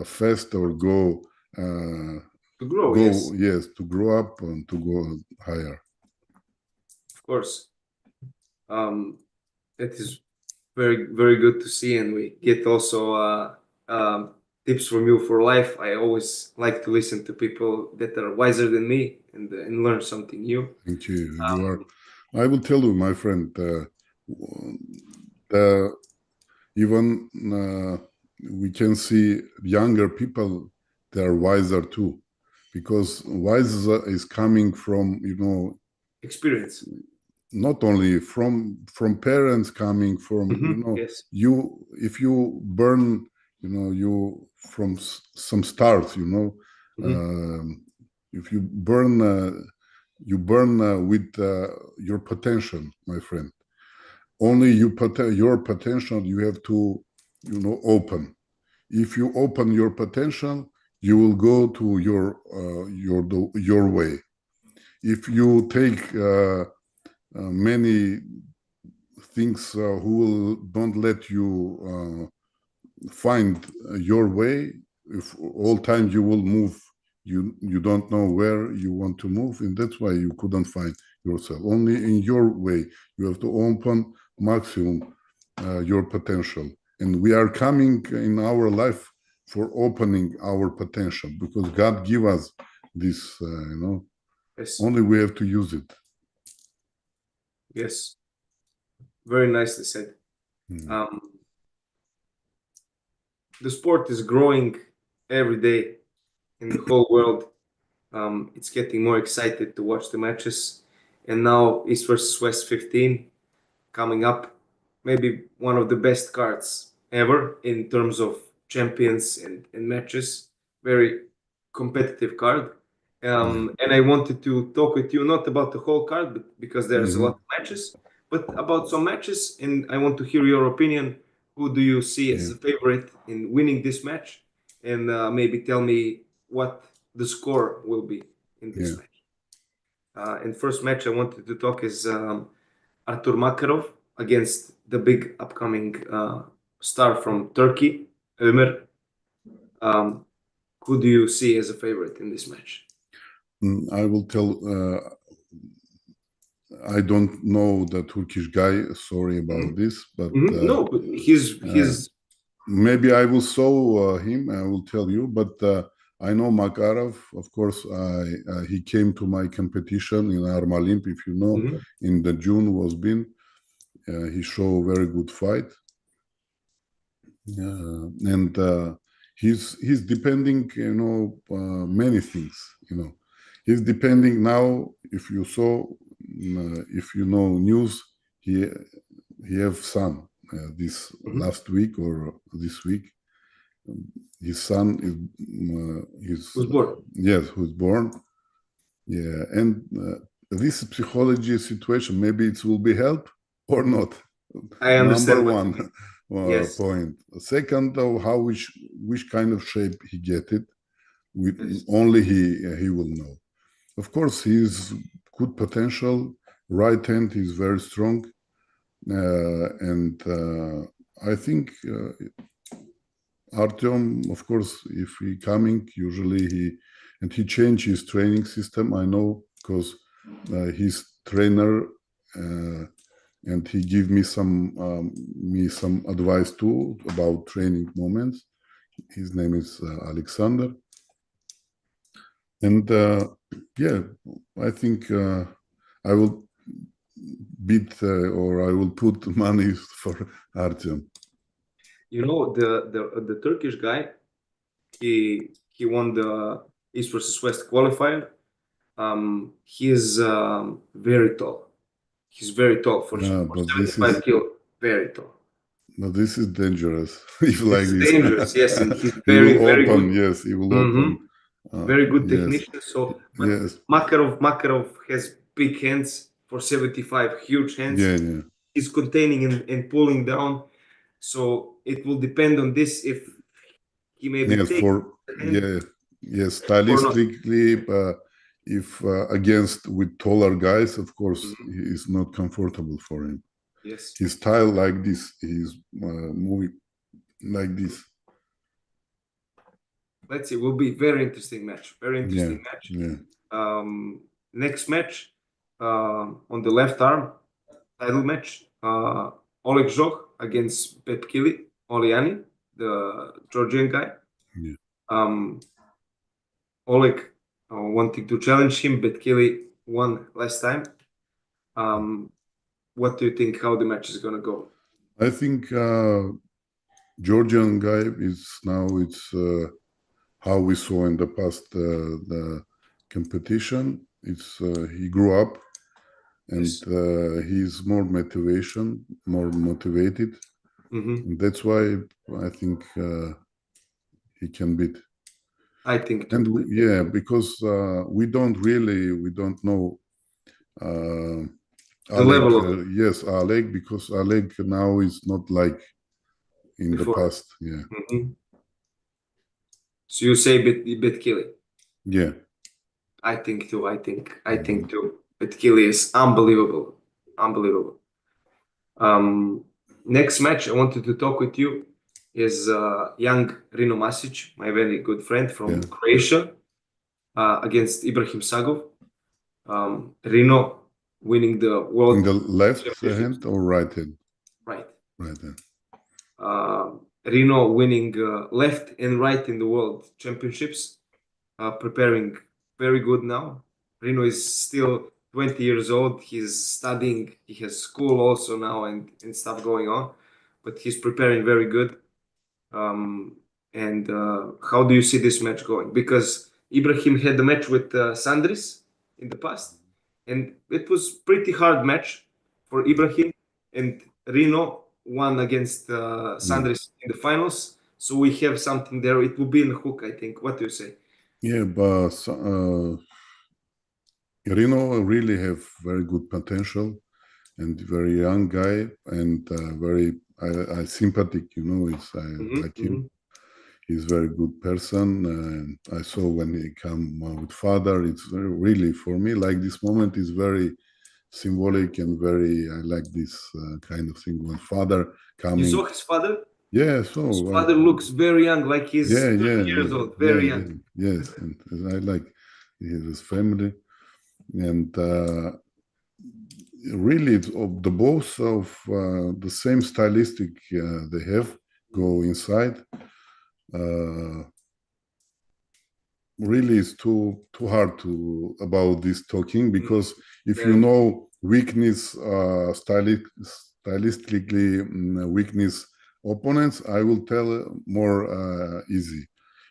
fast or go to grow. Yes. Yes, to grow up and to go higher. Of course. It is very, very good to see, and we get also tips from you for life. I always like to listen to people that are wiser than me and learn something new. Thank you. You are. I will tell you, my friend. Even we can see younger people; they are wiser too, because wise is coming from experience. Not only from parents, coming from Yes. you. If you burn, you from some stars, if you burn with your potential, my friend. Only your potential you have to, open. If you open your potential, you will go to your way. If you take many things who don't let you find your way, if all time you will move, you don't know where you want to move, and that's why you couldn't find yourself. Only in your way you have to open maximum your potential, and we are coming in our life for opening our potential, because God give us this, Yes. only we have to use it. Yes. Very nicely said. The sport is growing every day in the whole world. It's getting more excited to watch the matches. And now East versus West 15 coming up. Maybe one of the best cards ever in terms of champions and matches. Very competitive card. And I wanted to talk with you not about the whole card, but because there's a lot of matches, but about some matches. And I want to hear your opinion. Who do you see as a favorite in winning this match? And maybe tell me what the score will be in this match. And first match I wanted to talk is Artur Makarov against the big upcoming star from Turkey, Ömer. Who do you see as a favorite in this match? I will tell. I don't know the Turkish guy. Sorry about this, but no, but he's maybe I will saw him. I will tell you, but I know Makarov. Of course, he came to my competition in Armalymp. If you know, in the June was been. He show very good fight, and he's depending, many things. He's depending now. If you saw, if you know news, he have son this last week or this week. His son is was born. Yes, who's born. Yeah, and this psychology situation, maybe it will be help or not. I understand. Number one Yes. point. Second, how which kind of shape he get it, with only he will know. Of course, he's good potential. Right hand is very strong, and I think Artyom, of course, if he coming, usually he change his training system. I know because his trainer and he give me some advice too about training moments. His name is Alexander, and yeah, I think I will beat or I will put money for Artyom. The Turkish guy, he won the East versus West qualifier. He is very tall. He's very tall for 75 kilo. Very tall. No, this is dangerous. If like It's this, dangerous, yes, and he's he very, will very open. good. Yes, he will open. Very good yes. technician. So, but Yes. Makarov has big hands for 75, huge hands. Yeah. He's containing and pulling down. So it will depend on this if he maybe Yes, takes yes, stylistically, if against with taller guys, of course, it's not comfortable for him. Yes. His style like this, he's moving like this. Let's see. Will be very interesting match. Very interesting match. Yeah. Next match on the left arm title match. Oleg Zhokh against Betkili Oliani, the Georgian guy. Yeah. Oleg wanting to challenge him. Betkili won last time. What do you think? How the match is gonna go? I think Georgian guy is now. It's how we saw in the past the competition. It's he grew up, and he's more motivated, and that's why I think he can beat. I think And too. yeah, because we don't know The Alek. level of Yes, Alek, because Alek now is not like in the before. past. Yeah, So you say bit killy. yeah. I think too. I think too. Bit killy is unbelievable. Unbelievable. Next match I wanted to talk with you is young Rino Masic, my very good friend from Yeah. Croatia, against Ibrahim Sagov. Rino winning the In the world left championships. hand or right hand? Right. Right hand. Rino winning left and right in the world championships, preparing very good now. Rino is still 20 years old. He's studying. He has school also now and stuff going on, but he's preparing very good. And how do you see this match going? Because Ibrahim had a match with Sandris in the past, and it was pretty hard match for Ibrahim. And Rino won against Yeah. Sandris in the finals. So we have something there. It will be in the hook, I think. What do you say? Yeah, but Rino really have very good potential and very young guy and very I sympathetic. You know, it's I like him. He's very good person. I saw when he come with father. It's really for me like this moment is very symbolic and very I like this kind of thing when father You coming. saw his father? Yeah, His so father looks very young, like he's yeah, 30 yeah, years yeah, old, yeah, very yeah, young. yes, and I like his family and really it's of the both of the same stylistic they have go inside. Uh, really it's too hard to about this talking because if you Very. know weakness stylistically weakness opponents I will tell more easy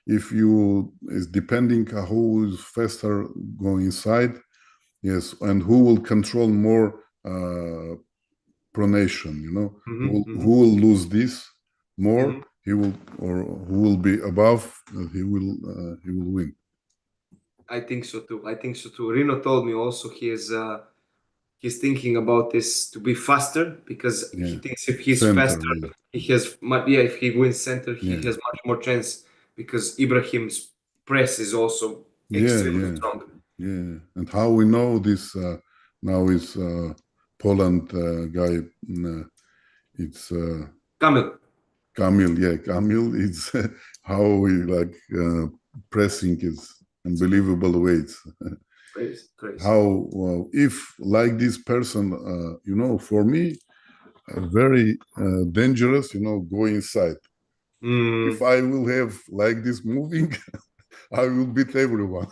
if you is depending who is faster go inside, yes, and who will control more pronation, you know, who will lose this more, he will, or who will be above, he will win. I think so too. I think so too. Rino told me also he's thinking about this to be faster because he Yeah, thinks if he's center, faster, yeah, he has much, yeah, if he wins center, he yeah, has much more chance because Ibrahim's press is also yeah, extremely yeah, strong. yeah. And how we know this now is Poland guy, it's Kamil, Kamil, yeah, Kamil, it's how we like pressing is unbelievable weights. crazy, crazy. How if like this person you know for me very dangerous, you know, go inside. If I will have like this moving I will beat everyone.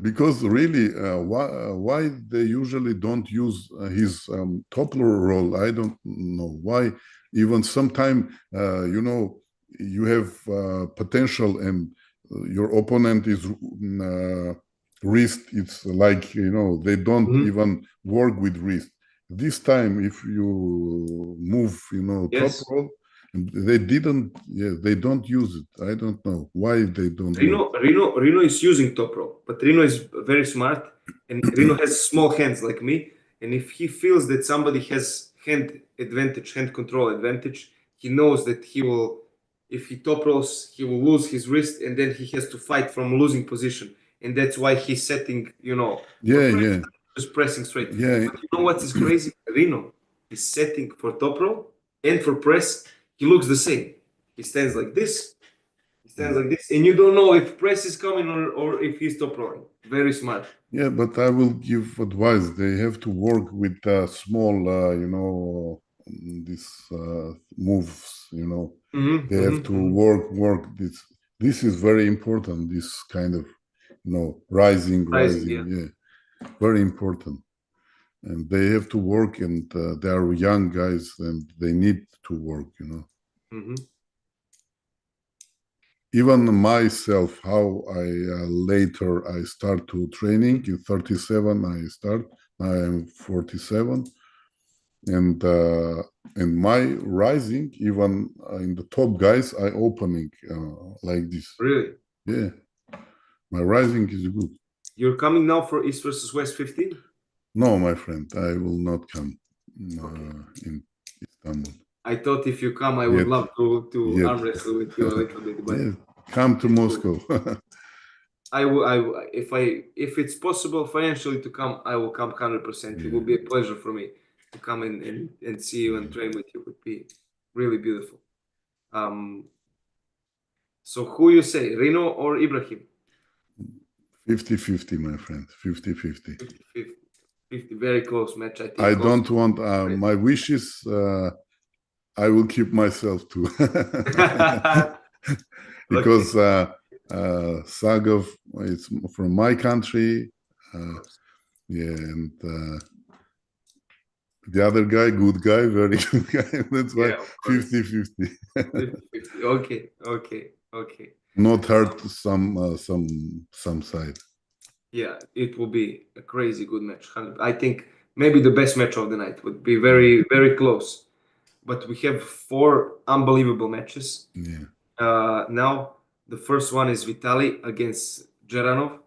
Because really why they usually don't use his top role I don't know why. Even sometime you know you have potential and your opponent is wrist, it's like you know they don't even work with wrist. This time if you move you know top Yes. roll they didn't, yeah, they don't use it. I don't know why they don't do it. Rino is using top row, but Rino is very smart, and Rino has small hands like me. And if he feels that somebody has hand advantage, hand control advantage, he knows that he will, if he top rolls, he will lose his wrist, and then he has to fight from losing position. And that's why he's setting, for Yeah, press, yeah, just pressing straight. yeah, But you know what is crazy? Rino is setting for top roll and for press. He looks the same. He stands like this, stands like this, and you don't know if press is coming or if he's top rolling. Very smart. yeah. But I will give advice. They have to work with small, you know, these moves. You know, they have to work. This is very important. This kind of, you know, rising. Rising, yeah. Yeah, very important. And they have to work, and they are young guys, and they need to work. You know. Even myself, how I later I start to training in 37. I start. I am 47. and my rising, even in the top guys, I opening like this. Really? Yeah, my rising is good. You're coming now for East versus West 15? No, my friend, I will not come Okay. in Istanbul. I thought if you come, I would Yet. love to Yet. arm wrestle with you a little bit, but Yeah, come to it's Moscow. if it's possible financially to come, I will come 100%. It will Yeah. be a pleasure for me to come and see you and train with you. It would be really beautiful. So who you say, Rino or Ibrahim? 50-50, my friend. 50-50. 50, very close match, I think. I don't also. want my wishes. I will keep myself too. Because Sagov is from my country. Yeah, and the other guy, good guy, very good guy. That's why Yeah, of course. 50-50. 50-50. Okay. Not hurt some side. Yeah, it will be a crazy good match. I think maybe the best match of the night would be very, very close. But we have 4 unbelievable matches. Yeah. Now, the first one is Vitali against Geranov.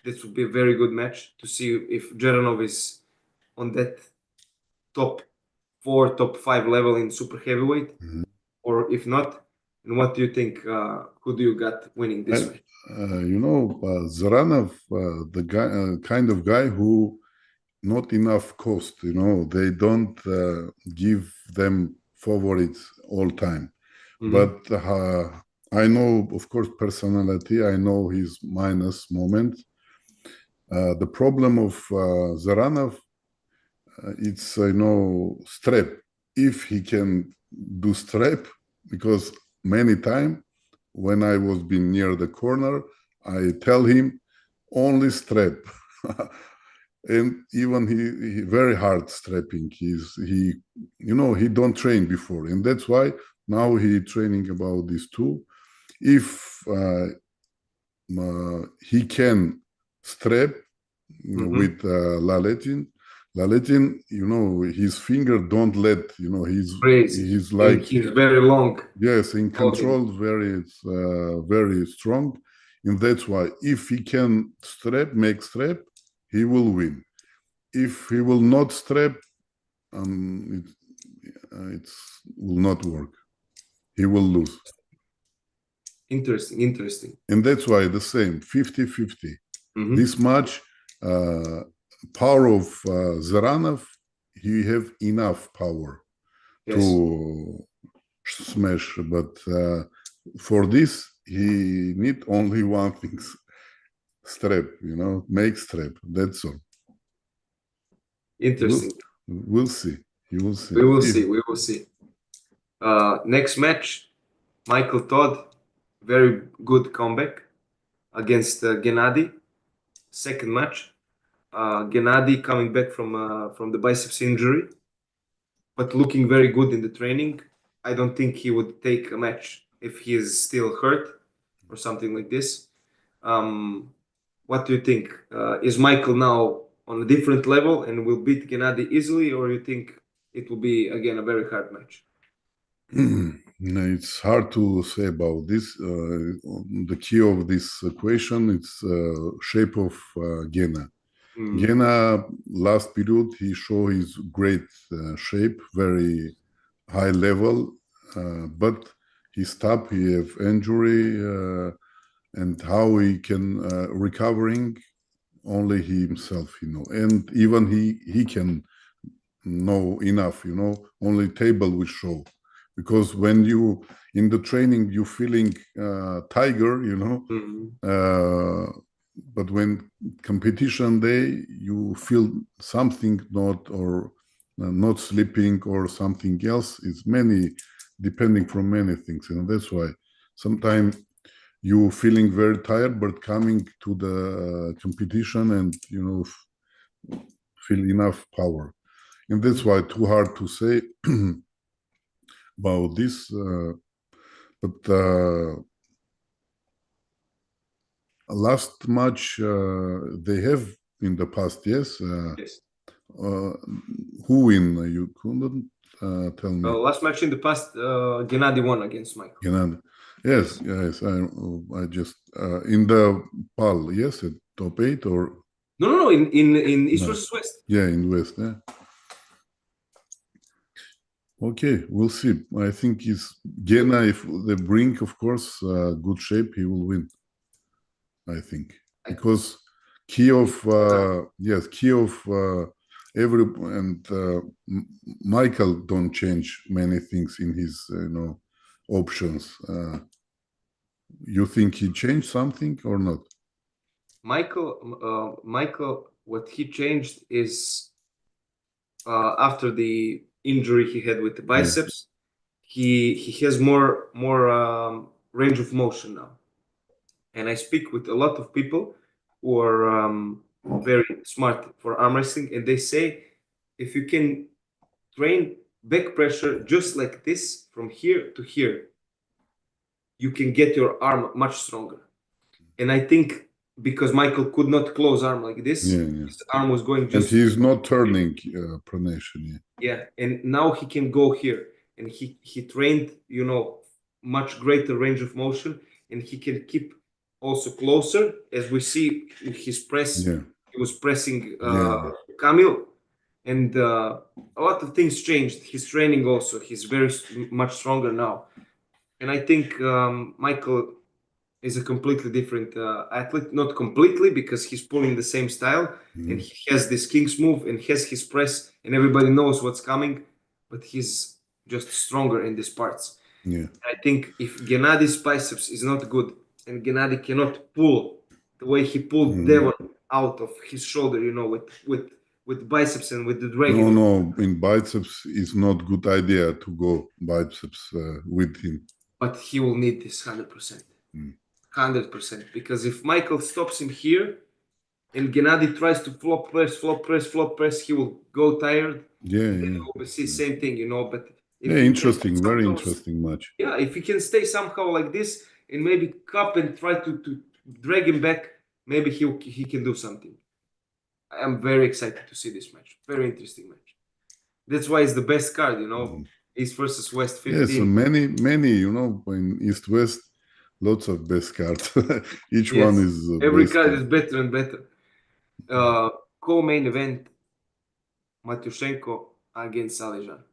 This would be a very good match to see if Geranov is on that top 4, top 5 level in super heavyweight, or if not. And what do you think? Who do you got winning this match? Zaranov, the guy, kind of guy who not enough cost. They don't give them favorites all time. But I know, of course, personality. I know his minus moments. The problem of Zaranov, it's strap. If he can do strap, because many time when I was being near the corner, I tell him only strap. And even he very hard strapping. He don't train before, and that's why now he training about this too. If he can strap with Laletin, his finger don't let, Crazy. he's And like, he's very long. yes, in Holding. control, very strong. And that's why if he can make strap, he will win. If he will not strap, it will not work. He will lose. Interesting. And that's why the same, 50-50. This match, power of Zaranov, he have enough power to smash. But for this, he need only one thing, strap, make strap. That's all. Interesting. We'll see. You will see. We will see. Next match, Michael Todd, very good comeback against Gennady. Second match, Gennady coming back from the biceps injury, but looking very good in the training. I don't think he would take a match if he is still hurt or something like this. What do you think? Is Michael now on a different level and will beat Gennady easily, or you think it will be again a very hard match? It's hard to say about this. The key of this equation is shape of Gena. Gena, last period, he showed his great shape, very high level, but he stopped, he have injury, and how he can recovering, only he himself, and even he can know enough, only table will show. Because when you in the training you feeling tiger, but when competition day you feel something not sleeping or something else. It's many depending from many things, that's why sometimes you feeling very tired, but coming to the competition and feel enough power, and that's why too hard to say about this, but last match they have in the past, yes. who win? You couldn't tell me. Last match in the past, Gennady won against Michael. Gennady. Yes, yes. I just in the PAL. Yes, at top 8 or No. In East no. versus West. Yeah, in West. Yeah. Okay, we'll see. I think he's Gena. If the brink, of course, good shape, he will win. I think because Kiev, yes, Kiev, every and Michael don't change many things in his options. You think he changed something or not? Michael, what he changed is after the injury he had with the biceps, he has more range of motion now. And I speak with a lot of people who are very smart for arm wrestling, and they say if you can train back pressure just like this from here to here, you can get your arm much stronger. And I think because Michael could not close arm like this, his arm was going just. And he is not turning pronation. Yeah, and now he can go here, and he trained, much greater range of motion, and he can keep also closer. As we see in his press, he was pressing Kamil, and a lot of things changed. His training also, he's very much stronger now, and I think Michael is a completely different athlete. Not completely, because he's pulling the same style, and he has this King's move and has his press, and everybody knows what's coming, but he's just stronger in these parts. Yeah. I think if Gennady's biceps is not good, and Gennady cannot pull the way he pulled Devon out of his shoulder, with biceps and with the dragon. No, in biceps is not good idea to go biceps with him. But he will need this 100%. 100%. Because if Michael stops him here and Gennady tries to flop press, he will go tired. Yeah. We see same thing, But if interesting, very interesting match. Yeah, if he can stay somehow like this and maybe cup and try to drag him back, maybe he can do something. I am very excited to see this match. Very interesting match. That's why it's the best card, East versus West 15. Yes, so many, in East West, lots of best cards. Each one is every card is better and better. Co-main event, Matyushenko against Alejan.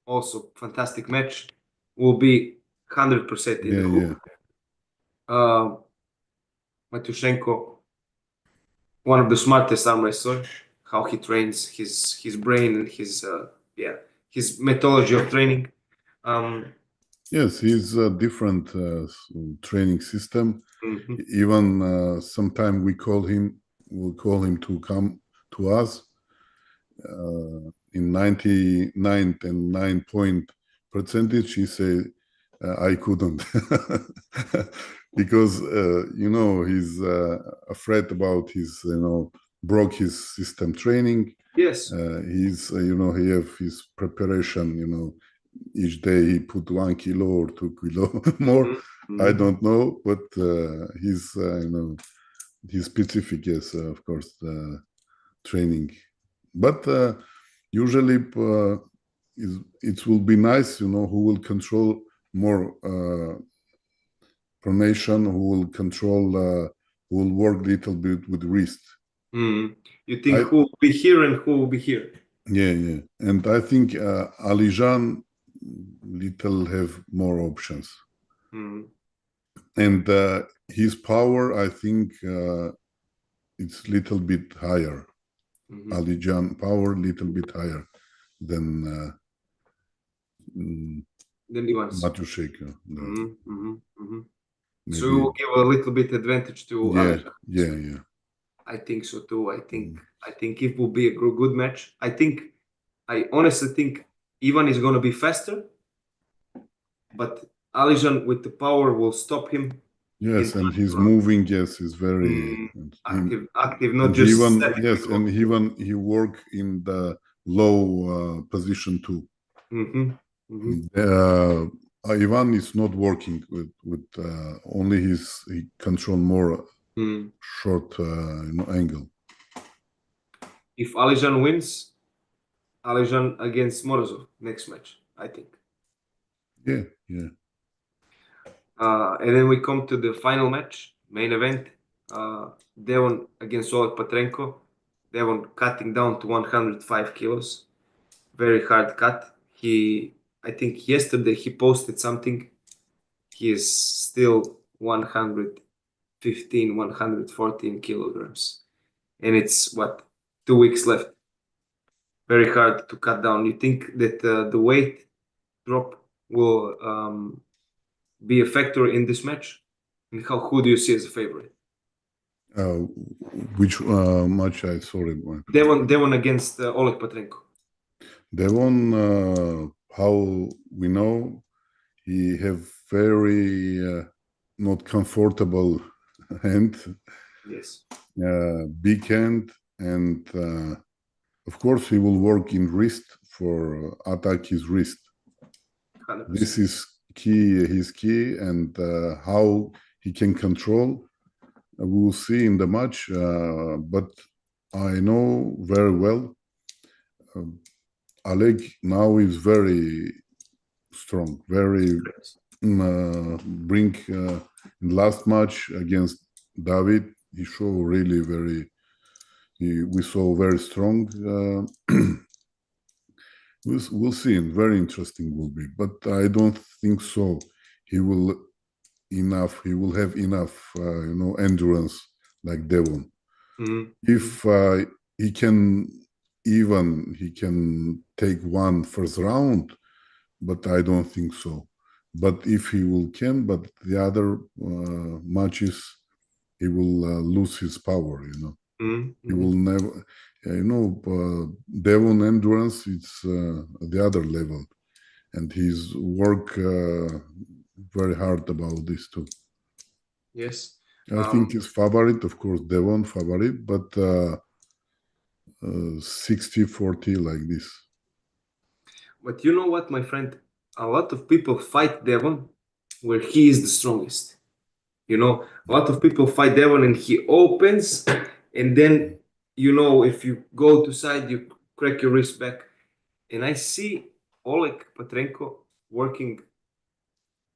Also, fantastic match. Will be 100% in the hook. Matyushenko, one of the smartest arm wrestlers. How he trains, his brain and his methodology of training. Yes, he's a different training system. Even sometime we'll call him to come to us. In 99.9% he said I couldn't because he's afraid about his broke his system training. Yes, he's he have his preparation. Each day he put 1 kilo or 2 kilo more. I don't know, but he's he's specific. Yes, of course, training. But usually it will be nice, who will control more pronation, who will control, who will work a little bit with wrist. You think who will be here and who will be here? Yeah. And I think Alijan little have more options. And his power, I think it's little bit higher. Alijan power little bit higher than Matyushenko. So you will give a little bit advantage to Alijan. Yeah. I think so too. I think it will be a good match. I honestly think Ivan is going to be faster, but Alijan with the power will stop him. Yes, and he's moving. Yes, is very active, not just and even he work in the low position too. Ivan is not working with only he control more short angle. If Alijan wins, Alijan against Morozov next match, I think. Yeah. And then we come to the final match, main event. Devon against Oleg Petrenko. Devon cutting down to 105 kilos. Very hard cut. I think yesterday he posted something. He is still 115, 114 kilograms. And it's 2 weeks left. Very hard to cut down. You think that the weight drop will be a factor in this match? And who do you see as a favorite? Which match? Sorry. Devon against Oleg Petrenko. Devon, how we know, he have very not comfortable hand. Yes. Big hand, and of course he will work in wrist for attack his wrist. 100%. This is his key, and how he can control, we will see in the match. But I know very well, Alek now is very strong, very bring in last match against David. He showed really we saw very strong. We'll see. Very interesting will be, but I don't think so. He will have enough, endurance like Devon. Mm-hmm. If he can take one first round, but I don't think so. But if he but the other matches, he will lose his power. Mm-hmm. He will never. Devon endurance, it's the other level, and he's work very hard about this too. Yes. I think his favorite, of course, Devon favorite, but 60-40 like this. But you know what, my friend? A lot of people fight Devon where he is the strongest. A lot of people fight Devon and he opens, and then, if you go to side, you crack your wrist back. And I see Oleg Petrenko working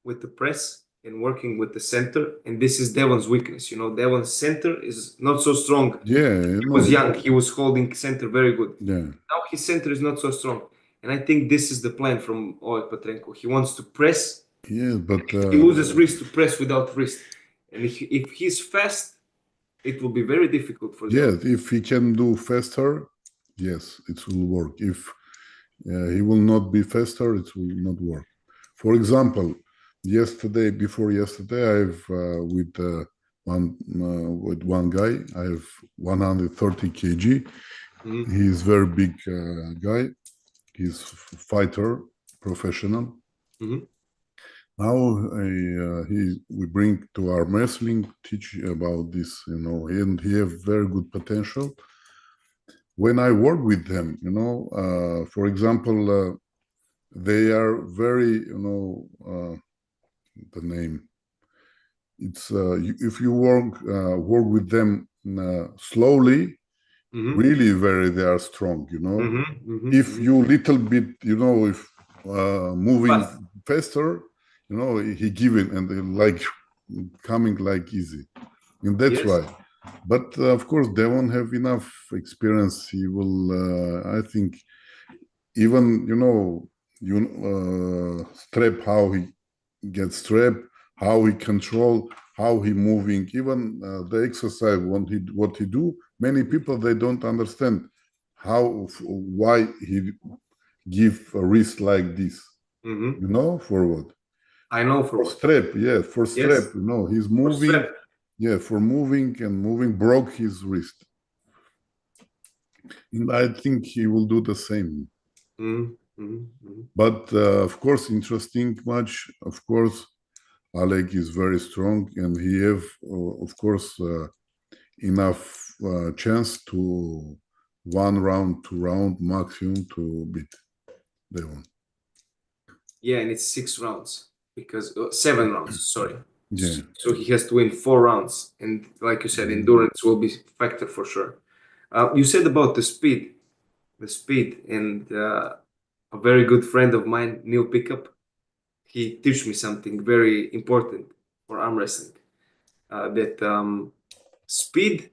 with the press and working with the center, and this is Devon's weakness. Devon's center is not so strong. Yeah, He was young. He was holding center very good. Yeah. Now his center is not so strong. And I think this is the plan from Oleg Petrenko. He wants to press. Yeah, but he loses wrist to press without wrist. And if he's fast, it will be very difficult for yes, them. if he can do faster, yes, it will work. If he will not be faster, it will not work. For example, before yesterday, I've with one guy, I have 130 kg. Mm-hmm. He's very big guy. He's fighter, professional. Mm-hmm. Now we bring to ArmWrestling, teach about this, and he have very good potential. When I work with them, for example, they are very, the name. It's if you work with them slowly, Mm-hmm. really they are strong. Mm-hmm. Mm-hmm. If you little bit, if moving faster, he given and like coming like easy, and that's why. But of course, they won't have enough experience. He will, I think, even strap, how he gets strapped, how he control, how he moving, even the exercise what he do. Many people, they don't understand why he give a wrist like this. Mm-hmm. For what? I know for strap. Yeah, for strap. Yes. He's moving. Yeah, for moving, broke his wrist. And I think he will do the same. Mm-hmm. But of course, interesting match. Of course, Alek is very strong, and he have, of course, enough chance to 1 round, 2 round maximum to beat Devon. Yeah, and it's 6 rounds because 7 rounds. Sorry. Yeah. So he has to win 4 rounds, and like you said, endurance will be a factor for sure. You said about the speed, and a very good friend of mine, Neil Pickup, he teach me something very important for arm wrestling. That speed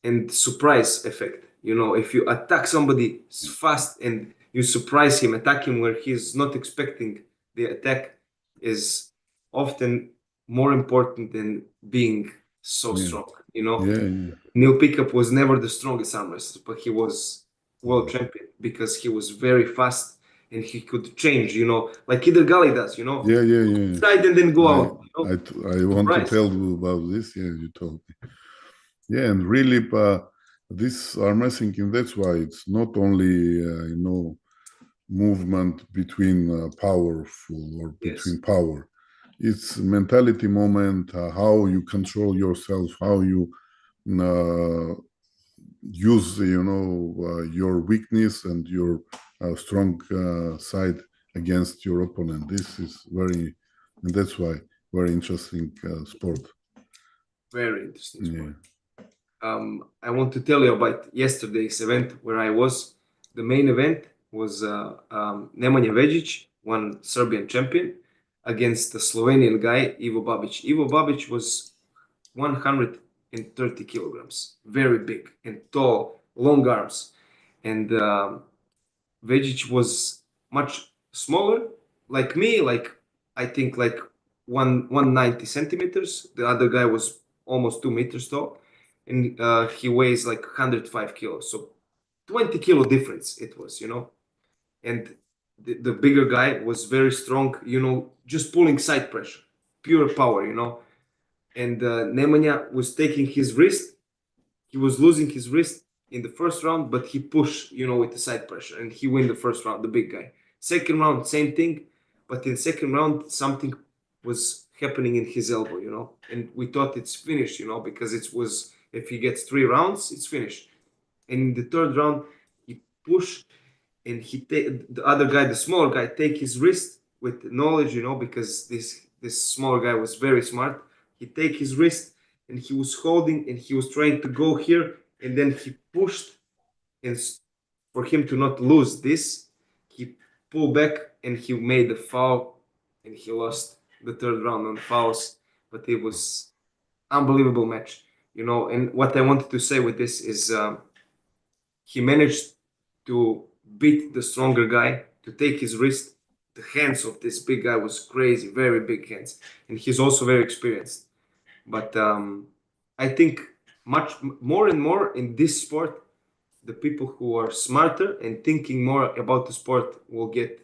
and surprise effect. You know, if you attack somebody fast and you surprise him, attack him where he's not expecting the attack, is often more important than being so Yeah, strong. You know, yeah, yeah. Neil Pickup was never the strongest arm wrestler, but he was world champion because he was very fast and he could change. You know, like Kidder Gully does. You know, Yeah, yeah, go yeah. inside and then go I, out. You know, I want to surprise. tell you about this. Yeah, you told me. Yeah, and really, this arm wrestling, and that's why it's not only movement between powerful or Yes. between power. It's mentality moment, how you control yourself, how you uh, use your weakness and your strong side against your opponent. This is and that's why very interesting sport. Very interesting Yeah, sport. I want to tell you about yesterday's event where I was. The main event was Nemanja Vejic, one Serbian champion, against the Slovenian guy Ivo Babic. Ivo Babic was 130 kilograms, very big and tall, long arms, and Vejic was much smaller, like me, like I think like 190 centimeters. The other guy was almost 2 meters tall, and he weighs like 105 kilos. So 20 kilo difference it was, you know. And the bigger guy was very strong, you know, just pulling side pressure, pure power, you know. And Nemanja was taking his wrist, he was losing his wrist in the first round, but he pushed, you know, with the side pressure, and he win the first round, the big guy. Second round, same thing, but in second round, something was happening in his elbow, you know, and we thought it's finished, you know, because it was if he gets 3 rounds, it's finished. And in the third round, he pushed, and the other guy, the smaller guy, take his wrist with knowledge, you know, because this smaller guy was very smart. He take his wrist and he was holding and he was trying to go here, and then he pushed, and for him to not lose this, he pulled back and he made the foul, and he lost the third round on fouls. But it was unbelievable match, you know. And what I wanted to say with this is he managed to beat the stronger guy, to take his wrist. The hands of this big guy was crazy, very big hands, and he's also very experienced. But I think much more and more in this sport, the people who are smarter and thinking more about the sport will get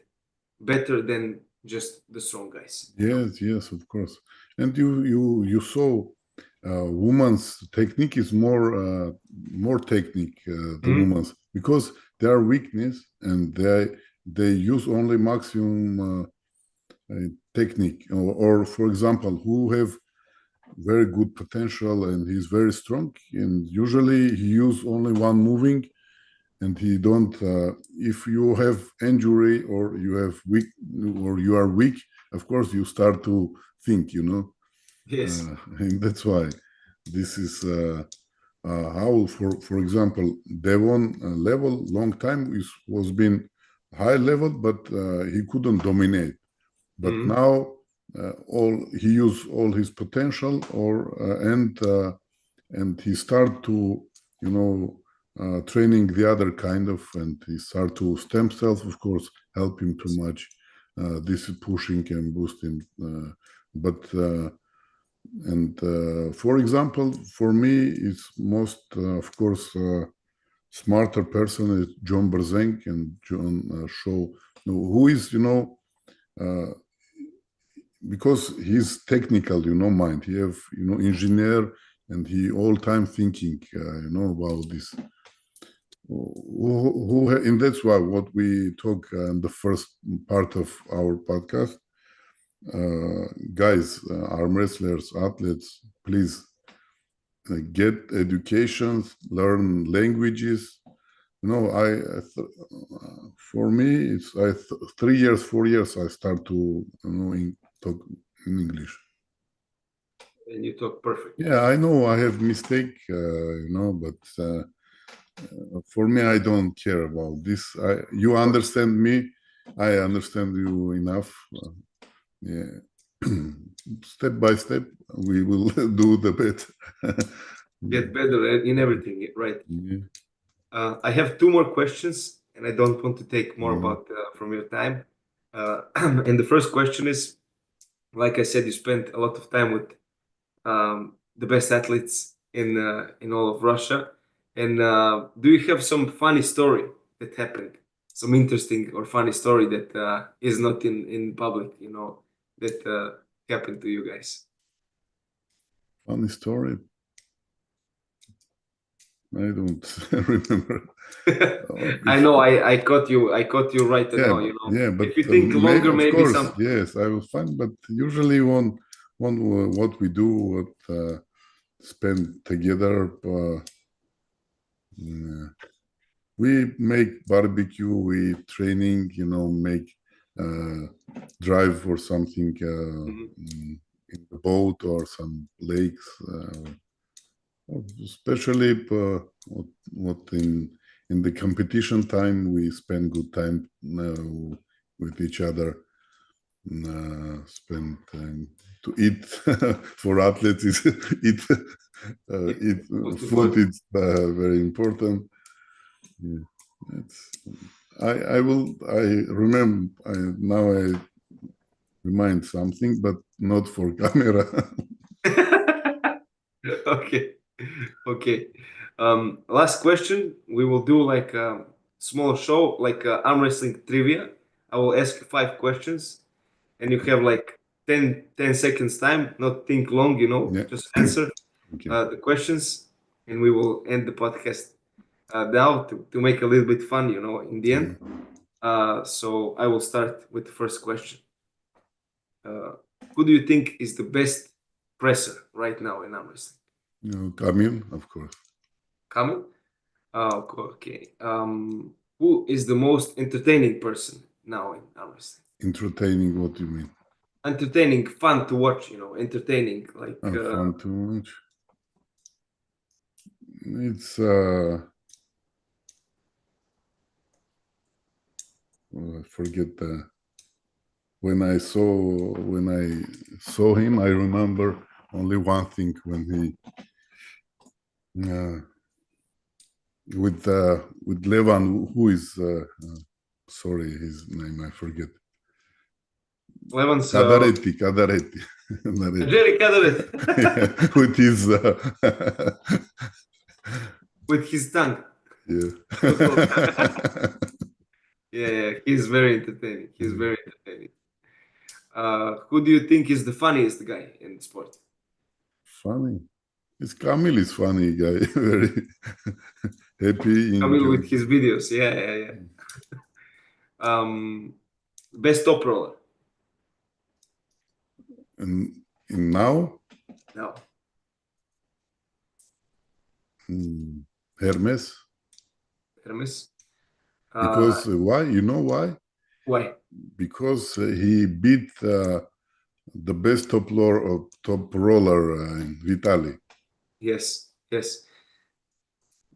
better than just the strong guys. You know? yes, yes, of course. And you saw women's technique is more technique the Mhm. women's because they are weakness and they use only maximum technique or for example who have very good potential and he's very strong and usually he use only one moving and he don't if you have injury or you have weak or you are weak, of course you start to think, Yes. and that's why this is how for example Devon level long time was been high level but he couldn't dominate, but Mhm. now all he used all his potential or and he start to training the other kind of, and he start to stem cells, of course, help him too much. This is pushing and boosting, but for example, for me, it's most of course smarter person is John Berzeng and John Shaw, who is uh, because he's technical, mind. He have engineer and he all time thinking, about this. And that's why what we talk in the first part of our podcast, guys, arm wrestlers, athletes, please get educations, learn languages. For me, it's 3 years, 4 years. I start to talk in English. And you talk perfect. Yeah, I know I have mistake, but For me, I don't care about this. You understand me. I understand you enough. Yeah. Step by step, we will do the better. Get better in everything, right? Yeah. I have two more questions, and I don't want to take more Yeah. about from your time. And the first question is, like I said, you spent a lot of time with the best athletes in all of Russia. And do you have some funny story that happened? Some interesting or funny story that is not in public, that happened to you guys? Funny story. I don't remember. I know I caught you right Yeah, now, yeah, but If you think longer, of maybe course, some. yes, I will find. But usually, what we do, what spend together. We make barbecue, we training, make drive for something Mhm. in the boat or some lakes. Especially what in the competition time we spend good time with each other. Spend time to eat for athletes is eat eat Most food important. is very important. Yeah. It's, I remember now I remind something but not for camera. Okay. Okay. Last question. We will do like a small show, like arm wrestling trivia. I will ask you 5 questions, and you have like 10 seconds time. Not think long, Yeah. just answer Okay. the questions, and we will end the podcast now to make a little bit fun, in the end. So I will start with the first question. Who do you think is the best presser right now in arm wrestling? Camille, of course. Kamil? Okay. Who is the most entertaining person now in arm wrestling? Entertaining, what do you mean? Entertaining, fun to watch, entertaining. Like, Fun to watch. It's I forget when I saw him. I remember only one thing when he with Levan, who is sorry his name I forget. Levan's Kadaretti. Jerry Kadaret Yeah, with his with his tongue. yeah. Yeah, he's very entertaining. He's very entertaining. Who do you think is the funniest guy in the sport? Funny. It's Kamil is funny guy. Very happy, Kamil enjoy. with his videos. Yeah, yeah, yeah. Best top roller. And now No. Hermes. Hermes. Because why? You know why? Why? Because he beat the best top roller in Vitali. Yes, yes.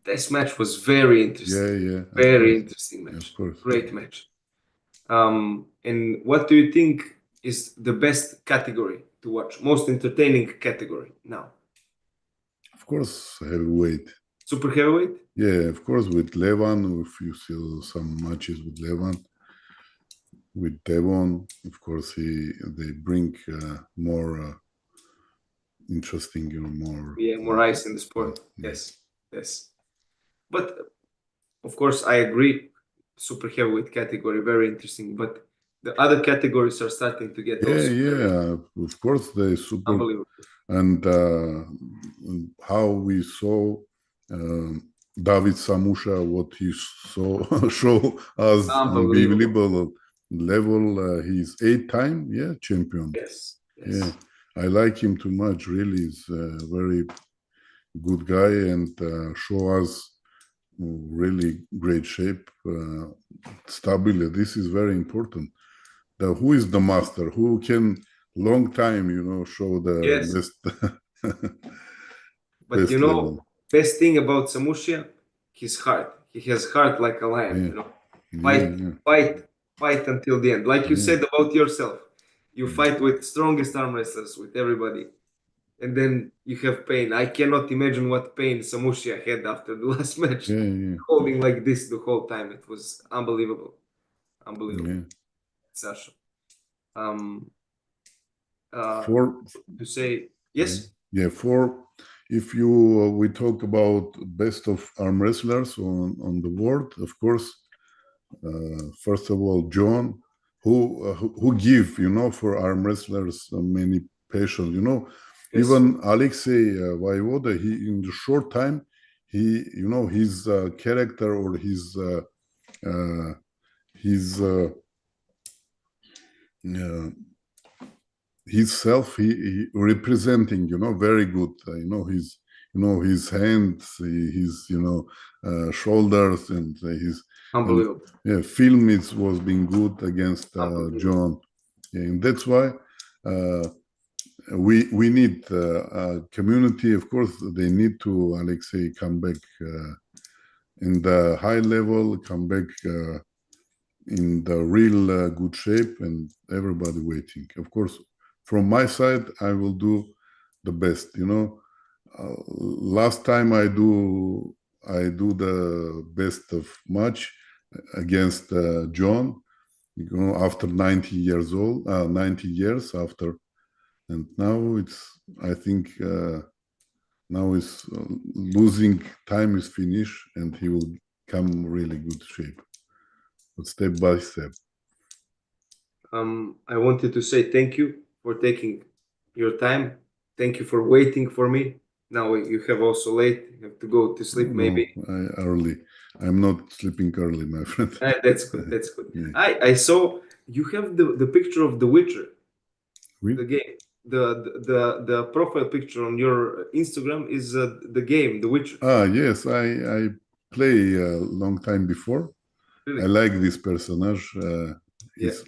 This match was very interesting. Yeah, yeah, Very interesting of match. course. Great match. And what do you think is the best category to watch? Most entertaining category now? Of course, heavyweight. Super heavyweight? Yeah, of course, with Levan, if you see some matches with Levan, with Devon, of course, they bring more interesting, more. Yeah, more eyes in the sport. Yeah. Yes, yes. But of course, I agree. Super heavyweight category, very interesting. But the other categories are starting to get Yeah, also very yeah, of course, they super. unbelievable. And how we saw David Samusha, what he saw show us Unbelievable. unbelievable level. He's 8-time, yeah, champion. Yes, Yeah, yes. I like him too much. Really, he's a very good guy and show us really great shape, stability. This is very important. Who is the master? Who can long time, show the Yes. best But best level. best thing about Samusha, his heart. He has heart like a lion, Yeah. you know. Yeah. Fight until the end. Like you Yeah. said about yourself, you Yeah. fight with strongest arm wrestlers, with everybody, and then you have pain. I cannot imagine what pain Samushia had after the last match, Yeah. Yeah. holding like this the whole time. It was unbelievable, unbelievable. Yeah. Sasha, um, uh, For to say yeah. yes, Yeah. For if you we talk about best of arm wrestlers on the world, of course. First of all, John, who give for arm wrestlers many passion. yes, Even Alexey Voivoda, he in the short time, he his character or uh, his uh, his self, he representing very good. His hands, his shoulders, and his and unbelievable, yeah, film was being good against unbelievable. John. Yeah, and that's why we need a community. Of course, they need to Alexei come back in the high level, come back in the real good shape, and everybody waiting. Of course, from my side, I will do the best. Last time I do the best of match against John. After 90 years old, 90 years after, and now I think now is losing time is finished, and he will come really good shape, but step by step. I wanted to say thank you for taking your time. Thank you for waiting for me. Now you have also late. You have to go to sleep, No, maybe. early. I'm not sleeping early, my friend. That's good. That's good. Yeah. I saw you have the picture of The Witcher, Oui? the game. The profile picture on your Instagram is the game, The Witcher. Yes, I play a long time before. I Really? like this personage. Yeah. He's,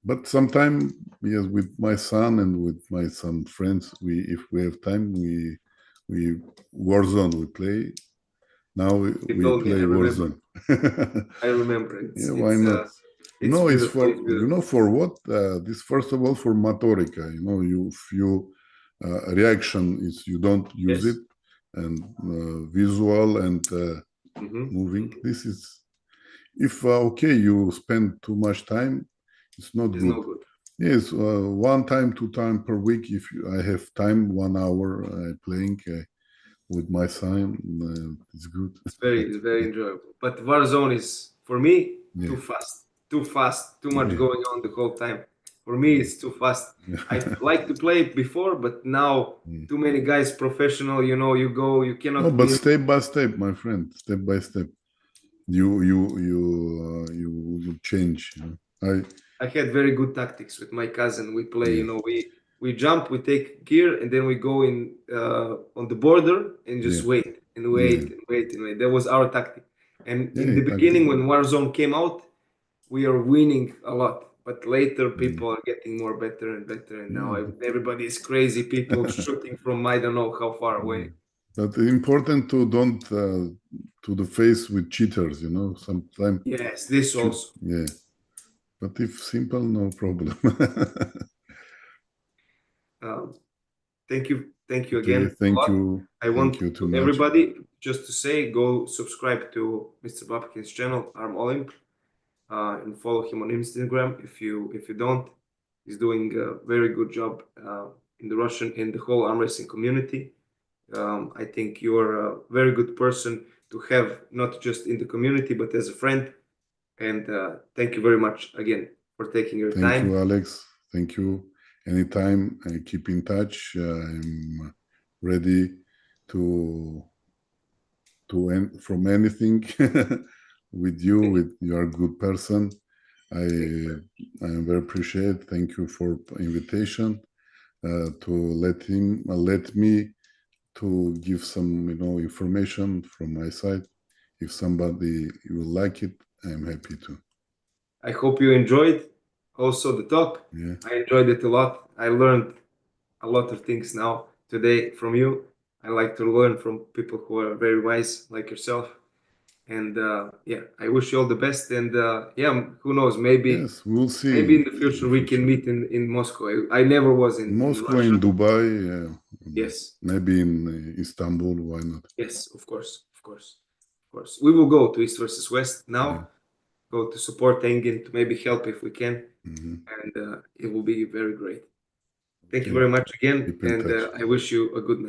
but sometimes, yes, with my son and with my son friends, if we have time, we Warzone we play. Now You we told me. play I remember. Warzone. I remember. Yeah, why not? It's It's beautiful. for It's beautiful. for what? This first of all for motorica. If you reaction is you don't use Yes. it, and visual and moving. Mm-hmm. This is if okay you spend too much time, it's not It's good. no good. Yes, one time, two time per week. If I have time, 1 hour playing with my son, it's good. It's very enjoyable. But Warzone is for me Yeah, too fast, too much yeah, going on the whole time. For me, it's too fast. I like to play it before, but now yeah. too many guys professional. You go, you No, cannot but miss. step by step, my friend, step by step, you change. I had very good tactics with my cousin. We play, Yeah, we jump, we take gear, and then we go in on the border and yeah, just wait and yeah, wait and wait and wait. That was our tactic. And in yeah, the tactic. beginning, when Warzone came out, we are winning a lot. But later, Yeah, people are getting more better and better, and now yeah, everybody is crazy. People shooting from I don't know how far yeah. away. But important to don't to the face with cheaters. Sometimes Yes, this shoot. also. Yeah, but if simple, no problem. Um, thank you Okay, again a lot. I thank want you too to much. everybody just to say go subscribe to Mr. Babken's channel, Arm Olymp, and follow him on Instagram. If you don't, he's doing a very good job in the Russian in the whole arm wrestling community. I think you are a very good person to have not just in the community but as a friend. And thank you very much again for taking your Thank time. you, Alex. Thank you. Anytime, keep in touch. I'm ready to end from anything with you. Thank With you are a good person. I you. I am very appreciate. Thank you for invitation to let me to give some information from my side. If somebody will like it, I'm happy to. I hope you enjoyed also the talk. Yeah. I enjoyed it a lot. I learned a lot of things now today from you. I like to learn from people who are very wise like yourself. And yeah, I wish you all the best. And yeah, who knows? Maybe Yes, we'll see. maybe in the future we can meet in Moscow. I never was in Moscow, Russia. in Dubai, Yes. maybe in Istanbul. Why not? Yes, of course, of course, of course. We will go to East versus West now. Yeah. Go to support Engin, to maybe help if we can, Mhm. and it will be very great. Thank you Okay. very much again, Keep in and touch. I wish you a good night.